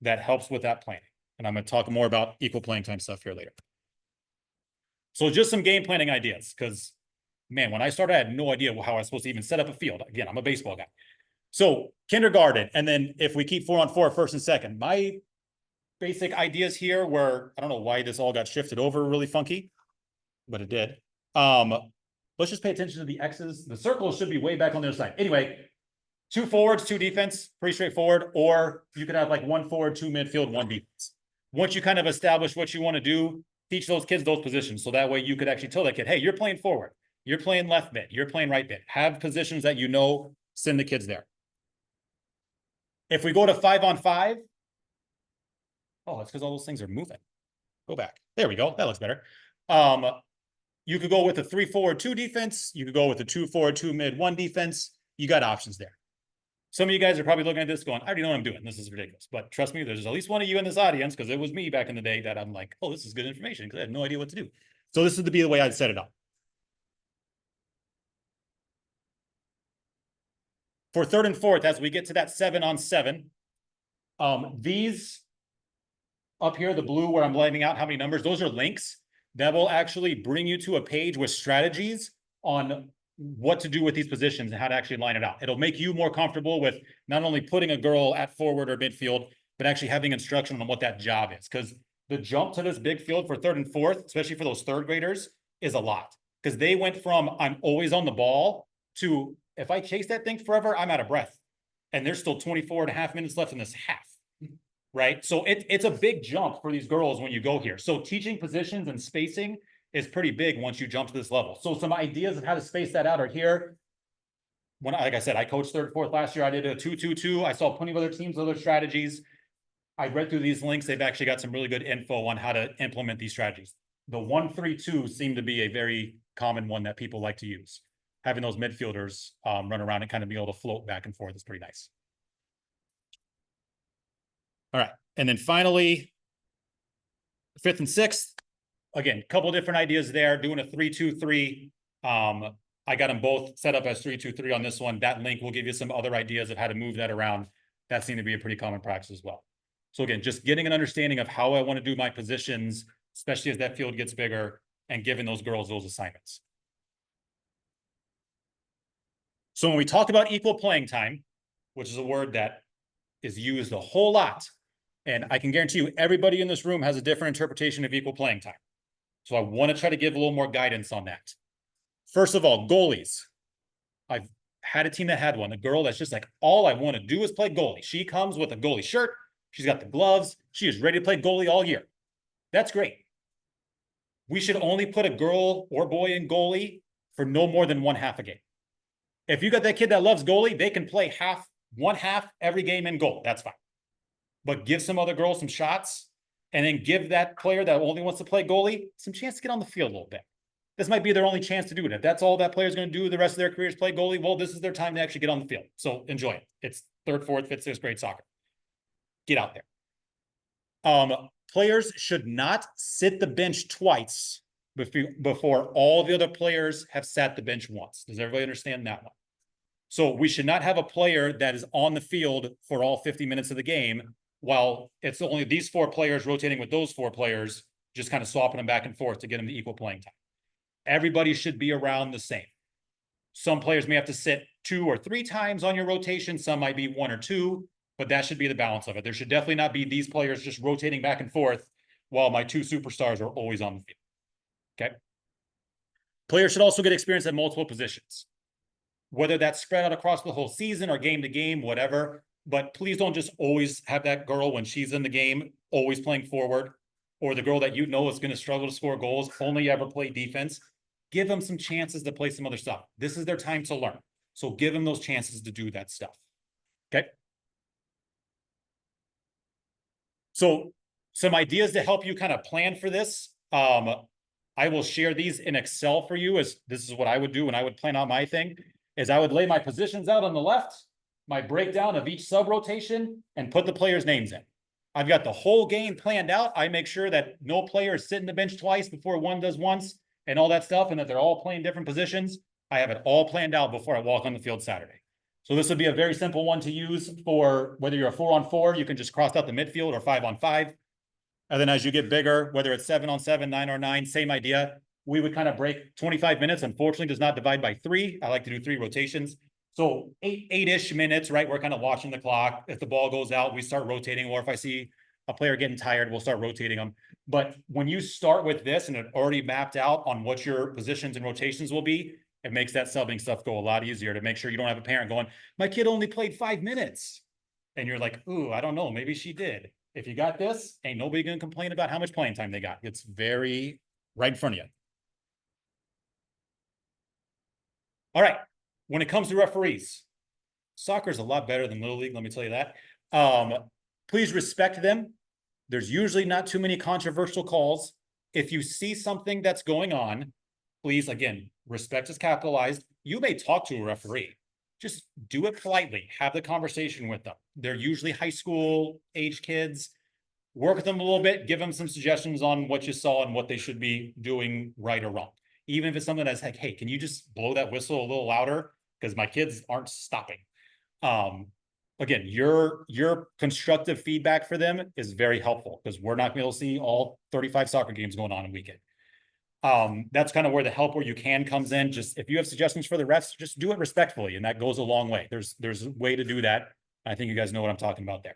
That helps with that planning. And I'm going to talk more about equal playing time stuff here later. So just some game planning ideas, because man, when I started, I had no idea how I was supposed to even set up a field. Again, I'm a baseball guy. So kindergarten, and then if we keep 4-on-4 first and second, my basic ideas here were, I don't know why this all got shifted over really funky, but it did. Let's just pay attention to the X's. The circles should be way back on the other side. Anyway, 2 forwards, 2 defense, pretty straightforward. Or you could have like 1 forward, 2 midfield, 1 defense. Once you kind of establish what you want to do, teach those kids those positions. So that way you could actually tell that kid, hey, you're playing forward. You're playing left mid. You're playing right mid. Have positions that you know, send the kids there. If we go to 5-on-5, Oh, that's because all those things are moving. Go back. There we go. That looks better. You could go with a 3-4-2 defense. You could go with a 2-4-2 mid 1 defense. You got options there. Some of you guys are probably looking at this going, I already know what I'm doing. This is ridiculous. But trust me, there's at least one of you in this audience, because it was me back in the day, that I'm like, oh, this is good information, because I had no idea what to do. So this would be the way I'd set it up. For 3rd and 4th, as we get to that 7-on-7, these up here, the blue where I'm laying out how many numbers, those are links that will actually bring you to a page with strategies on what to do with these positions and how to actually line it out. It'll make you more comfortable with not only putting a girl at forward or midfield, but actually having instruction on what that job is. Because the jump to this big field for 3rd and 4th, especially for those 3rd graders, is a lot. Because they went from I'm always on the ball to if I chase that thing forever, I'm out of breath. And there's still 24.5 minutes left in this half. Right? So it's a big jump for these girls when you go here. So teaching positions and spacing is pretty big once you jump to this level. So some ideas of how to space that out are here. When, like I said, I coached 3rd, 4th last year. I did a 2-2-2. I saw plenty of other teams, other strategies. I read through these links. They've actually got some really good info on how to implement these strategies. The 1-3-2 seemed to be a very common one that people like to use. Having those midfielders run around and kind of be able to float back and forth is pretty nice. All right. And then finally, 5th and 6th, again, a couple different ideas there, doing a 3-2-3. I got them both set up as 3-2-3 on this one. That link will give you some other ideas of how to move that around. That seemed to be a pretty common practice as well. So again, just getting an understanding of how I want to do my positions, especially as that field gets bigger, and giving those girls those assignments. So when we talk about equal playing time, which is a word that is used a whole lot, and I can guarantee you everybody in this room has a different interpretation of equal playing time. So I want to try to give a little more guidance on that. First of all, goalies. I've had a team that had one, a girl that's just like, all I want to do is play goalie. She comes with a goalie shirt. She's got the gloves. She is ready to play goalie all year. That's great. We should only put a girl or boy in goalie for no more than 1/2 a game. If you got that kid that loves goalie, they can play one half every game in goal. That's fine. But give some other girls some shots, and then give that player that only wants to play goalie some chance to get on the field a little bit. This might be their only chance to do it. If that's all that player is going to do the rest of their career is play goalie, well, this is their time to actually get on the field. So enjoy it. It's 3rd, 4th, 5th, 6th grade soccer. Get out there. Players should not sit the bench twice before all the other players have sat the bench once. Does everybody understand that one? So we should not have a player that is on the field for all 50 minutes of the game, while it's only these 4 players rotating with those 4 players, just kind of swapping them back and forth to get them to equal playing time. Everybody should be around the same. Some players may have to sit 2 or 3 times on your rotation. Some might be 1 or 2, but that should be the balance of it. There should definitely not be these players just rotating back and forth while my 2 superstars are always on the field. Okay. Players should also get experience at multiple positions, whether that's spread out across the whole season or game to game, whatever. But please don't just always have that girl when she's in the game, always playing forward, or the girl that you know is going to struggle to score goals, only ever play defense. Give them some chances to play some other stuff. This is their time to learn. So give them those chances to do that stuff. Okay. So some ideas to help you kind of plan for this. I will share these in Excel for you, as this is what I would do when I would plan out my thing, is I would lay my positions out on the left, my breakdown of each sub rotation, and put the players' names in. I've got the whole game planned out. I make sure that no player is sitting the bench twice before one does once and all that stuff, and that they're all playing different positions. I have it all planned out before I walk on the field Saturday. So this would be a very simple one to use for whether you're a 4-on-4, you can just cross out the midfield, or 5-on-5. And then as you get bigger, whether it's 7-on-7, 9-on-9, same idea. We would kind of break 25 minutes. Unfortunately, does not divide by 3. I like to do 3 rotations. So 8-ish minutes, right? We're kind of watching the clock. If the ball goes out, we start rotating. Or if I see a player getting tired, we'll start rotating them. But when you start with this and it already mapped out on what your positions and rotations will be, it makes that subbing stuff go a lot easier, to make sure you don't have a parent going, my kid only played 5 minutes. And you're like, ooh, I don't know, maybe she did. If you got this, ain't nobody gonna complain about how much playing time they got. It's very right in front of you. All right, when it comes to referees, soccer is a lot better than Little League, let me tell you that. Please respect them. There's usually not too many controversial calls. If you see something that's going on, please, again, respect is capitalized. You may talk to a referee. Just do it politely. Have the conversation with them. They're usually high school age kids. Work with them a little bit, give them some suggestions on what you saw and what they should be doing right or wrong. Even if it's something that's like, hey, can you just blow that whistle a little louder? Because my kids aren't stopping. Again, your constructive feedback for them is very helpful because we're not gonna be able to see all 35 soccer games going on in a weekend. That's kind of where the help where you can comes in. Just if you have suggestions for the refs, just do it respectfully, and that goes a long way. There's a way to do that. I think you guys know what I'm talking about there.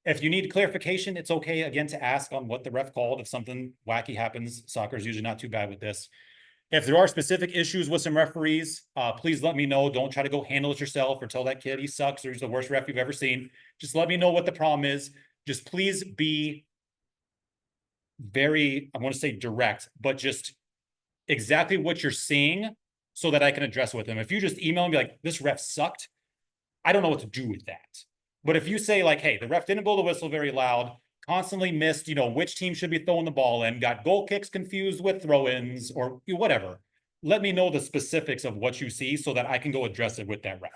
If you need clarification, it's okay again to ask on what the ref called. If something wacky happens, soccer is usually not too bad with this. If there are specific issues with some referees, please let me know. Don't try to go handle it yourself or tell that kid he sucks or he's the worst ref you've ever seen. Just let me know what the problem is. Just please be very, I want to say direct, but just exactly what you're seeing so that I can address it with them. If you just email and be like, this ref sucked, I don't know what to do with that. But if you say like, hey, the ref didn't blow the whistle very loud, constantly missed, which team should be throwing the ball in, got goal kicks confused with throw-ins or whatever. Let me know the specifics of what you see so that I can go address it with that ref.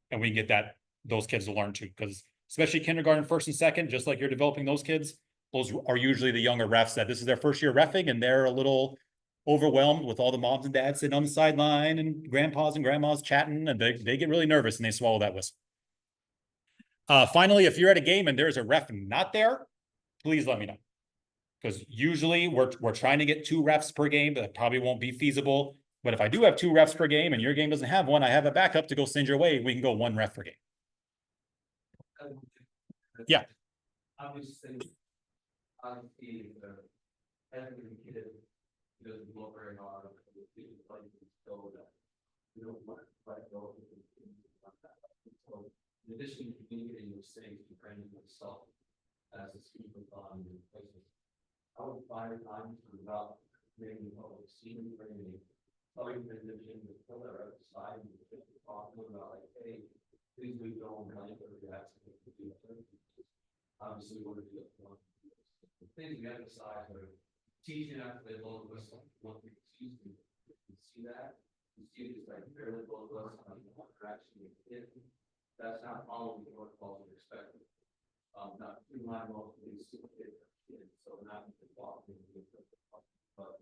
And we can get those kids to learn too. Because especially kindergarten, first and second, just like you're developing those kids, those are usually the younger refs that this is their first year reffing and they're a little overwhelmed with all the moms and dads sitting on the sideline and grandpas and grandmas chatting, and they get really nervous and they swallow that whistle. Finally, if you're at a game and there's a ref not there, please let me know. Because usually we're trying to get 2 refs per game, but that probably won't be feasible. But if I do have 2 refs per game and your game doesn't have one, I have a backup to go send your way. We can go 1 ref per game. Yeah. Obviously, the every kid doesn't look very hard. So that you don't want to let go. So in addition to communicating those things and training myself as a student on places, I would find time to develop maybe public senior training, telling transition to pull that right side and just talking about like, hey, please we go and blank or react to do that. Obviously, we want to do it. The things we emphasize are teaching after they blow the whistle. One thing, excuse me, you see that? You see it's like fairly blow the whistle on the direction you hit. That's not following the protocols we expected. Not too mindful of these kids, so not walking. But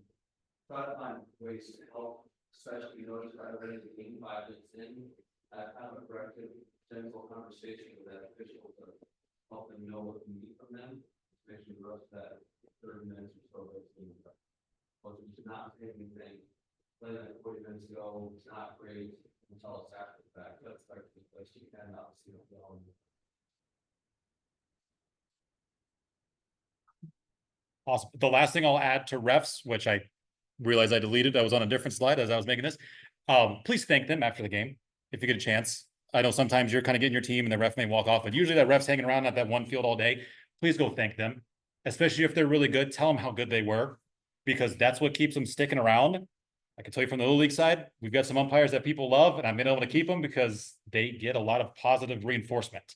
try to find ways to help, especially those that are ready to gain 5 minutes in. Have a corrective, gentle conversation with that official to help them know what we need from them. Especially the rest that 30 minutes or so that's being done. But it's not anything. Let it 40 minutes ago, it's not great until it's after the fact. That's like the place you can obviously don't go. Awesome. The last thing I'll add to refs, which I realized I deleted, I was on a different slide as I was making this. Please thank them after the game if you get a chance. I know sometimes you're kind of getting your team and the ref may walk off, but usually that ref's hanging around at that one field all day. Please go thank them, especially if they're really good. Tell them how good they were, because that's what keeps them sticking around. I can tell you from the Little League side, we've got some umpires that people love, and I've been able to keep them because they get a lot of positive reinforcement.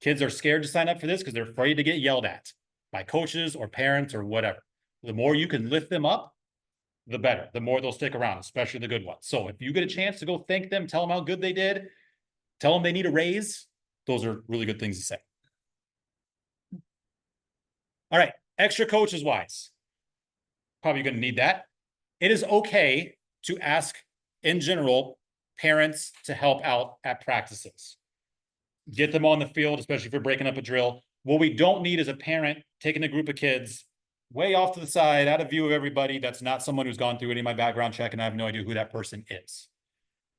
Kids are scared to sign up for this because they're afraid to get yelled at by coaches or parents or whatever. The more you can lift them up, the better. The more they'll stick around, especially the good ones. So if you get a chance to go thank them, tell them how good they did, tell them they need a raise, those are really good things to say. All right, extra coaches wise. Probably going to need that. It is okay to ask, in general, parents to help out at practices. Get them on the field, especially if you're breaking up a drill. What we don't need is a parent taking a group of kids way off to the side, out of view of everybody. That's not someone who's gone through any of my background check, and I have no idea who that person is.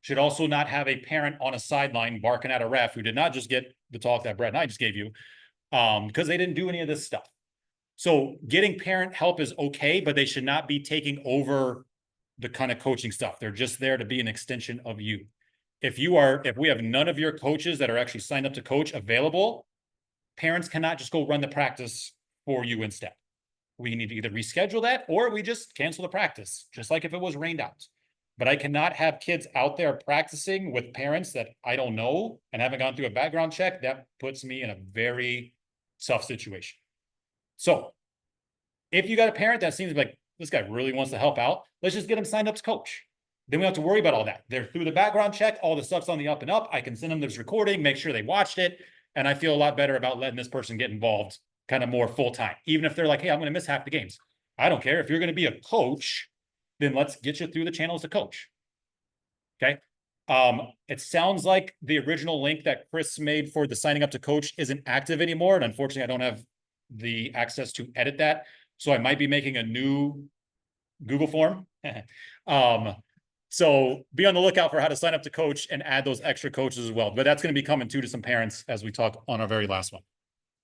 Should also not have a parent on a sideline barking at a ref who did not just get the talk that Brett and I just gave you, because they didn't do any of this stuff. So getting parent help is okay, but they should not be taking over the kind of coaching stuff. They're just there to be an extension of you. If we have none of your coaches that are actually signed up to coach available, parents cannot just go run the practice for you instead. We need to either reschedule that or we just cancel the practice, just like if it was rained out. But I cannot have kids out there practicing with parents that I don't know and haven't gone through a background check. That puts me in a very tough situation. So if you got a parent that seems like this guy really wants to help out, let's just get him signed up to coach. Then we don't have to worry about all that. They're through the background check, all the stuff's on the up and up. I can send them this recording, make sure they watched it. And I feel a lot better about letting this person get involved kind of more full time. Even if they're like, hey, I'm going to miss half the games. I don't care. If you're going to be a coach, then let's get you through the channels to coach. Okay. It sounds like the original link that Chris made for the signing up to coach isn't active anymore. And unfortunately, I don't have the access to edit that. So I might be making a new Google form. So be on the lookout for how to sign up to coach and add those extra coaches as well. But that's going to be coming too to some parents as we talk on our very last one.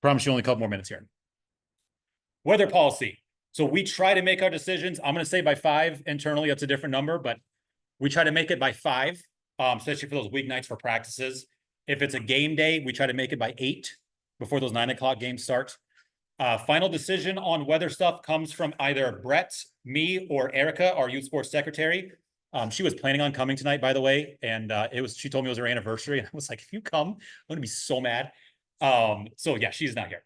Promise you only a couple more minutes here. Weather policy. So we try to make our decisions. I'm going to say by 5 internally. That's a different number, but we try to make it by 5, especially for those weeknights for practices. If it's a game day, we try to make it by 8 before those 9 o'clock games start. Final decision on weather stuff comes from either Brett, me, or Erica, our youth sports secretary. She was planning on coming tonight, by the way, and she told me it was her anniversary, and I was like, if you come, I'm gonna be so mad. So yeah, she's not here.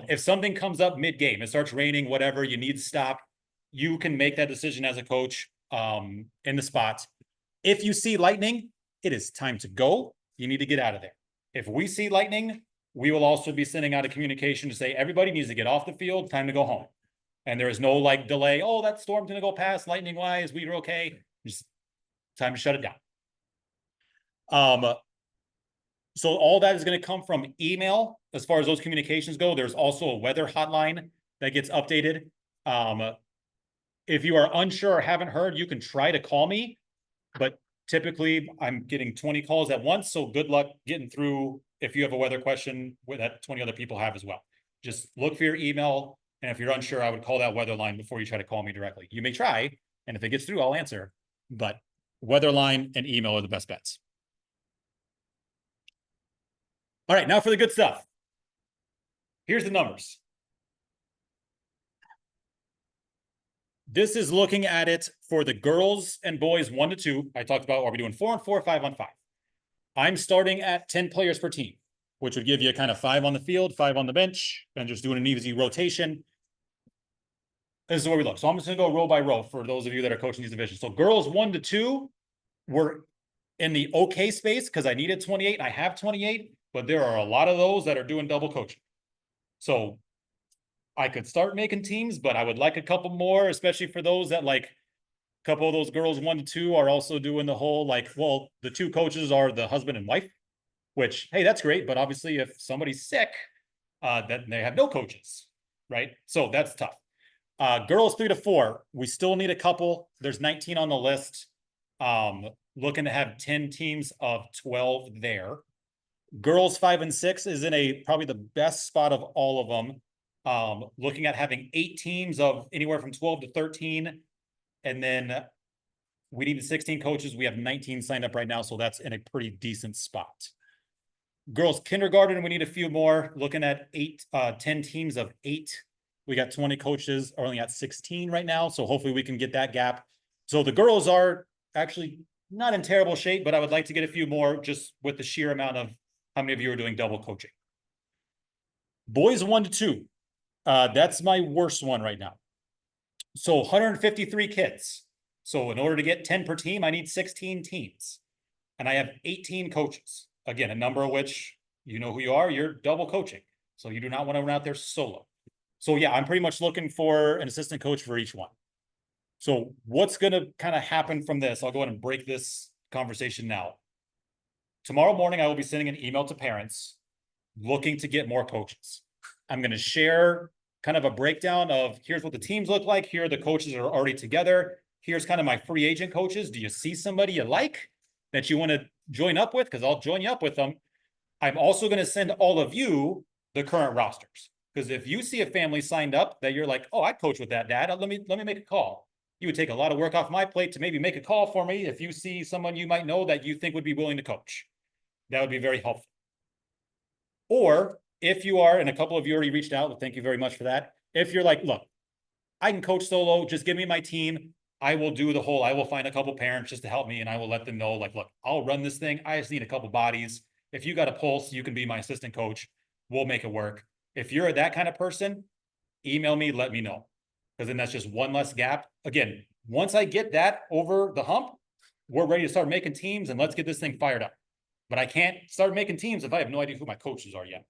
If something comes up mid-game, it starts raining, whatever, you need to stop, you can make that decision as a coach in the spot. If you see lightning, it is time to go. You need to get out of there. If we see lightning, we will also be sending out a communication to say everybody needs to get off the field, time to go home. And there is no like delay. Oh, that storm's going to go past lightning wise. We were okay. Just time to shut it down. So all that is going to come from email. As far as those communications go, there's also a weather hotline that gets updated. If you are unsure or haven't heard, you can try to call me, but typically I'm getting 20 calls at once. So good luck getting through if you have a weather question that 20 other people have as well. Just look for your email. And if you're unsure, I would call that weather line before you try to call me directly. You may try, and if it gets through, I'll answer, but weather line and email are the best bets. All right, now for the good stuff. Here's the numbers. This is looking at it for the girls and boys 1 to 2. I talked about, are we doing 4 on 4, 5 on 5? I'm starting at 10 players per team, which would give you kind of 5 on the field, 5 on the bench, and just doing an easy rotation. This is where we look. So I'm just going to go row by row for those of you that are coaching these divisions. So girls 1 to 2 were in the okay space because I needed 28 and I have 28, but there are a lot of those that are doing double coaching. So I could start making teams, but I would like a couple more, especially for those that like a couple of those girls 1 to 2 are also doing the whole like, well, the 2 coaches are the husband and wife, which, hey, that's great. But obviously if somebody's sick, then they have no coaches, right? So that's tough. Girls 3 to 4, we still need a couple. There's 19 on the list. Looking to have 10 teams of 12 there. Girls 5 and 6 is in probably the best spot of all of them. Looking at having 8 teams of anywhere from 12 to 13. And then we need 16 coaches. We have 19 signed up right now. So that's in a pretty decent spot. Girls kindergarten, we need a few more. Looking at 10 teams of 8. We got 20 coaches, are only at 16 right now. So hopefully we can get that gap. So the girls are actually not in terrible shape, but I would like to get a few more just with the sheer amount of how many of you are doing double coaching. Boys 1 to 2. That's my worst one right now. So 153 kids. So in order to get 10 per team, I need 16 teams. And I have 18 coaches. Again, a number of which, you know who you are, you're double coaching. So you do not want to run out there solo. So yeah, I'm pretty much looking for an assistant coach for each one. So what's going to kind of happen from this? I'll go ahead and break this conversation now. Tomorrow morning, I will be sending an email to parents looking to get more coaches. I'm going to share kind of a breakdown of here's what the teams look like. Here are the coaches that are already together. Here's kind of my free agent coaches. Do you see somebody you like that you want to join up with? Because I'll join you up with them. I'm also going to send all of you the current rosters. Because if you see a family signed up that you're like, oh, I coach with that, Dad. Let me make a call. You would take a lot of work off my plate to maybe make a call for me if you see someone you might know that you think would be willing to coach. That would be very helpful. Or if you are, and a couple of you already reached out, thank you very much for that. If you're like, look, I can coach solo, just give me my team. I will do the whole, I will find a couple parents just to help me and I will let them know, like, look, I'll run this thing. I just need a couple bodies. If you got a pulse, you can be my assistant coach. We'll make it work. If you're that kind of person, email me, let me know. Because then that's just one less gap. Again, once I get that over the hump, we're ready to start making teams and let's get this thing fired up. But I can't start making teams if I have no idea who my coaches are yet.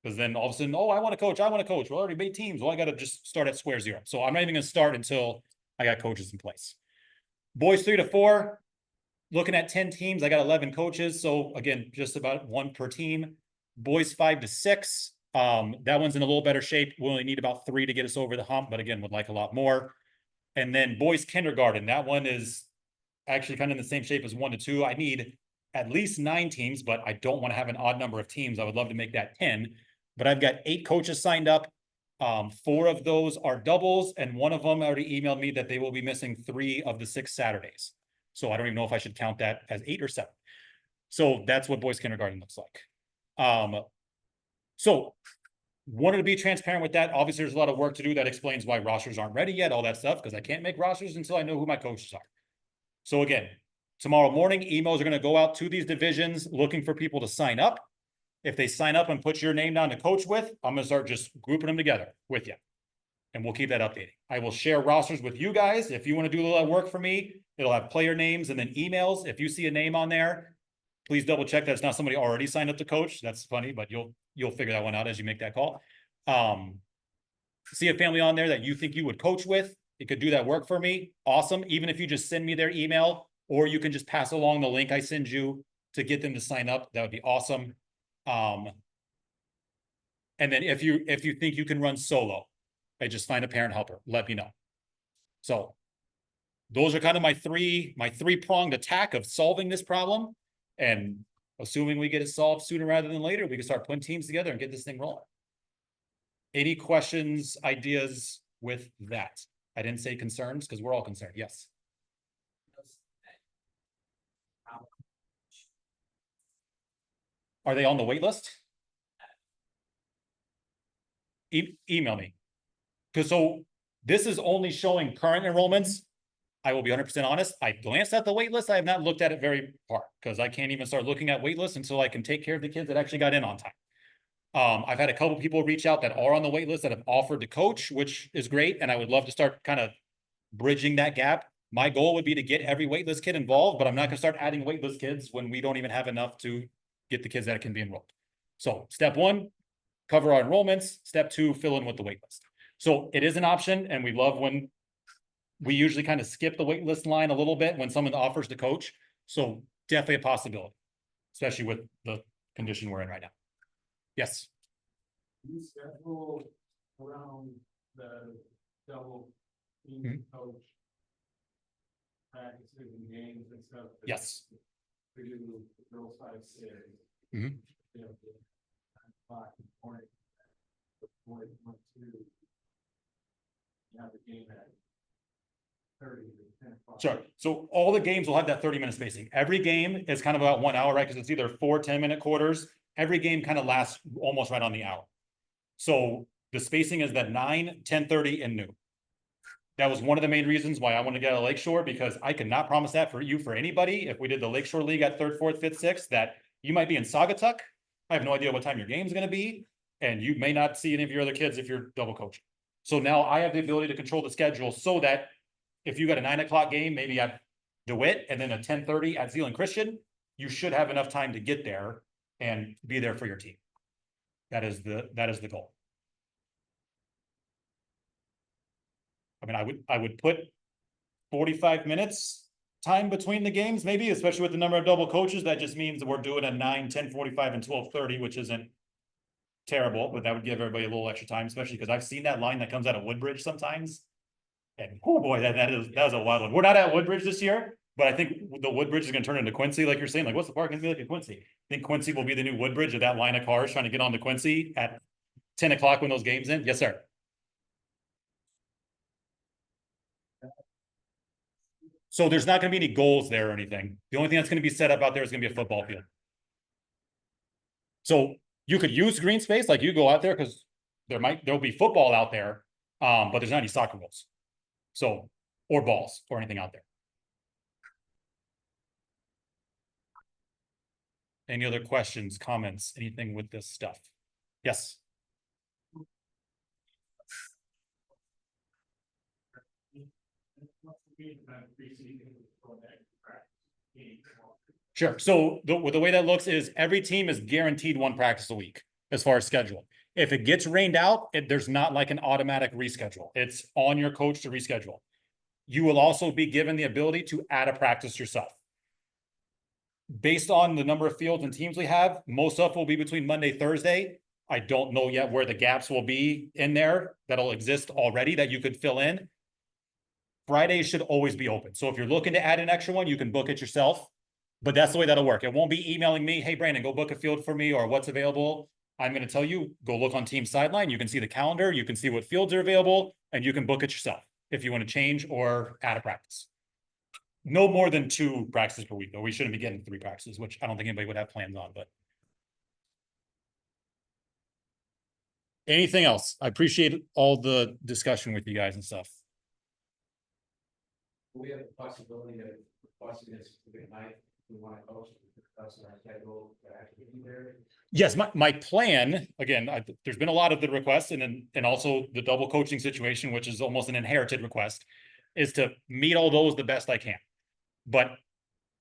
Because then all of a sudden, oh, I want to coach. Well, I already made teams. Well, I got to just start at square zero. So I'm not even going to start until I got coaches in place. Boys 3 to 4, looking at 10 teams. I got 11 coaches. So again, just about one per team. Boys 5 to 6. That one's in a little better shape. We only need about 3 to get us over the hump, but again, would like a lot more. And then boys kindergarten, that one is actually kind of in the same shape as 1 to 2. I need at least 9 teams, but I don't want to have an odd number of teams. I would love to make that 10, but I've got 8 coaches signed up. 4 of those are doubles, and 1 of them already emailed me that they will be missing 3 of the 6 Saturdays. So I don't even know if I should count that as 8 or 7. So that's what boys kindergarten looks like. So wanted to be transparent with that. Obviously, there's a lot of work to do. That explains why rosters aren't ready yet, all that stuff, because I can't make rosters until I know who my coaches are. So again, tomorrow morning, emails are going to go out to these divisions looking for people to sign up. If they sign up and put your name down to coach with, I'm going to start just grouping them together with you. And we'll keep that updating. I will share rosters with you guys. If you want to do a little work for me, it'll have player names and then emails. If you see a name on there, please double check that it's not somebody already signed up to coach. That's funny, but you'll figure that one out as you make that call. See a family on there that you think you would coach with. It could do that work for me. Awesome. Even if you just send me their email, or you can just pass along the link I send you to get them to sign up. That would be awesome. And then if you think you can run solo, I just find a parent helper, let me know. So those are kind of my three-pronged attack of solving this problem. And assuming we get it solved sooner rather than later, we can start putting teams together and get this thing rolling. Any questions, ideas with that? I didn't say concerns because we're all concerned. Yes. Are they on the wait list? Email me. Because so this is only showing current enrollments. I will be 100% honest. I glanced at the wait list. I have not looked at it very far because I can't even start looking at wait lists until I can take care of the kids that actually got in on time. I've had a couple people reach out that are on the wait list that have offered to coach, which is great. And I would love to start kind of bridging that gap. My goal would be to get every waitlist kid involved, but I'm not going to start adding waitlist kids when we don't even have enough to get the kids that can be enrolled. So step 1, cover our enrollments. Step 2, fill in with the waitlist. So it is an option, and we love when we usually kind of skip the waitlist line a little bit when someone offers to coach. So definitely a possibility, especially with the condition we're in right now. Yes. You schedule around the double team coach practices and games and stuff. Yes. We do the girls 5-6. Mhm. You know, the 5 point, the 2. You have the game at 30 to 10 o'clock. Sure. So all the games will have that 30-minute spacing. Every game is kind of about 1 hour, right? Because it's either 4 10-minute quarters. Every game kind of lasts almost right on the hour. So the spacing is that 9, 10:30, and noon. That was one of the main reasons why I want to get out of Lakeshore, because I could not promise that for anybody. If we did the Lakeshore League at 3rd, 4th, 5th, 6th, that you might be in Saugatuck. I have no idea what time your game's going to be. And you may not see any of your other kids if you're double coaching. So now I have the ability to control the schedule so that if you got a 9 o'clock game, maybe at DeWitt, and then a 10:30 at Zeeland Christian, you should have enough time to get there and be there for your team. That is the goal. I mean, I would put 45 minutes time between the games, maybe, especially with the number of double coaches. That just means that we're doing a 9, 10:45, and 12:30, which isn't terrible, but that would give everybody a little extra time, especially because I've seen that line that comes out of Woodbridge sometimes. And oh boy, that was a wild one. We're not at Woodbridge this year, but I think the Woodbridge is going to turn into Quincy, like you're saying. Like, what's the park going to be like at Quincy? I think Quincy will be the new Woodbridge of that line of cars trying to get on to Quincy at 10 o'clock when those games in. Yes, sir. So there's not going to be any goals there or anything. The only thing that's going to be set up out there is going to be a football field. So you could use green space, like you go out there, because there'll be football out there, but there's not any soccer goals. So, or balls or anything out there. Any other questions, comments, anything with this stuff? Yes. We kind of pre-season for that practice. Meeting. Sure. So the way that looks is every team is guaranteed one practice a week as far as schedule. If it gets rained out, there's not like an automatic reschedule. It's on your coach to reschedule. You will also be given the ability to add a practice yourself. Based on the number of fields and teams we have, most stuff will be between Monday, Thursday. I don't know yet where the gaps will be in there that'll exist already that you could fill in. Fridays should always be open. So if you're looking to add an extra one, you can book it yourself. But that's the way that'll work. It won't be emailing me, hey, Brandon, go book a field for me or what's available. I'm going to tell you, go look on Team Sideline. You can see the calendar. You can see what fields are available and you can book it yourself if you want to change or add a practice. No more than 2 practices per week, though. We shouldn't be getting 3 practices, which I don't think anybody would have plans on, but. Anything else? I appreciate all the discussion with you guys and stuff. We have the flexibility of requesting this specific night. We want to coach, that's our schedule, actually be there. Yes, my plan, again, there's been a lot of the requests and also the double coaching situation, which is almost an inherited request, is to meet all those the best I can. But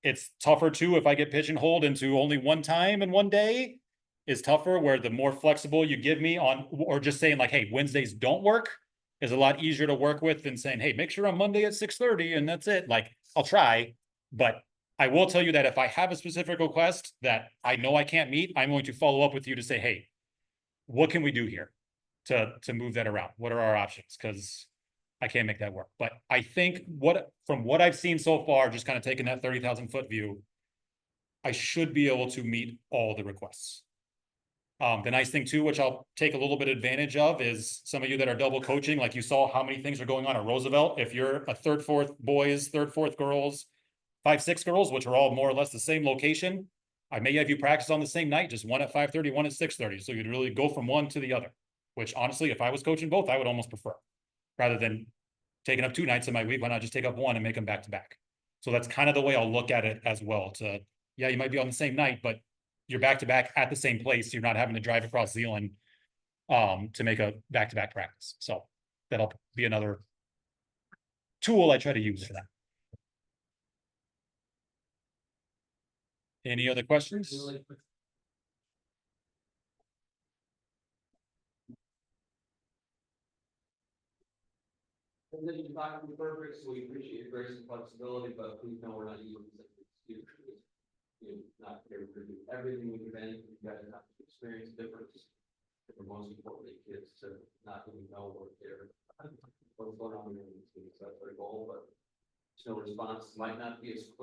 it's tougher too if I get pigeonholed into only one time in one day is tougher, where the more flexible you give me on, or just saying like, hey, Wednesdays don't work is a lot easier to work with than saying, hey, make sure on Monday at 6:30 and that's it. Like, I'll try, but I will tell you that if I have a specific request that I know I can't meet, I'm going to follow up with you to say, hey, what can we do here to move that around? What are our options? Because I can't make that work. But I think from what I've seen so far, just kind of taking that 30,000 foot view, I should be able to meet all the requests. The nice thing too, which I'll take a little bit advantage of, is some of you that are double coaching, like you saw how many things are going on at Roosevelt. If you're a 3rd, 4th boys, 3rd, 4th girls, 5, 6 girls, which are all more or less the same location, I may have you practice on the same night, just one at 5:30, one at 6:30. So you'd really go from one to the other, which honestly, if I was coaching both, I would almost prefer, rather than taking up 2 nights in my week. Why not just take up one and make them back to back? So that's kind of the way I'll look at it as well. Yeah, you might be on the same night, but you're back to back at the same place. You're not having to drive across Zealand to make a back-to-back practice. So that'll be another tool I try to use for that. Any other questions? And then you're not gonna be perfect, so we appreciate your grace and flexibility, but please know we're not using this as an excuse. You're not here to do everything we can, you guys have to experience difference. For most importantly, kids to not even know what what's going on in the team, so that's our goal, but. No response might not be as quick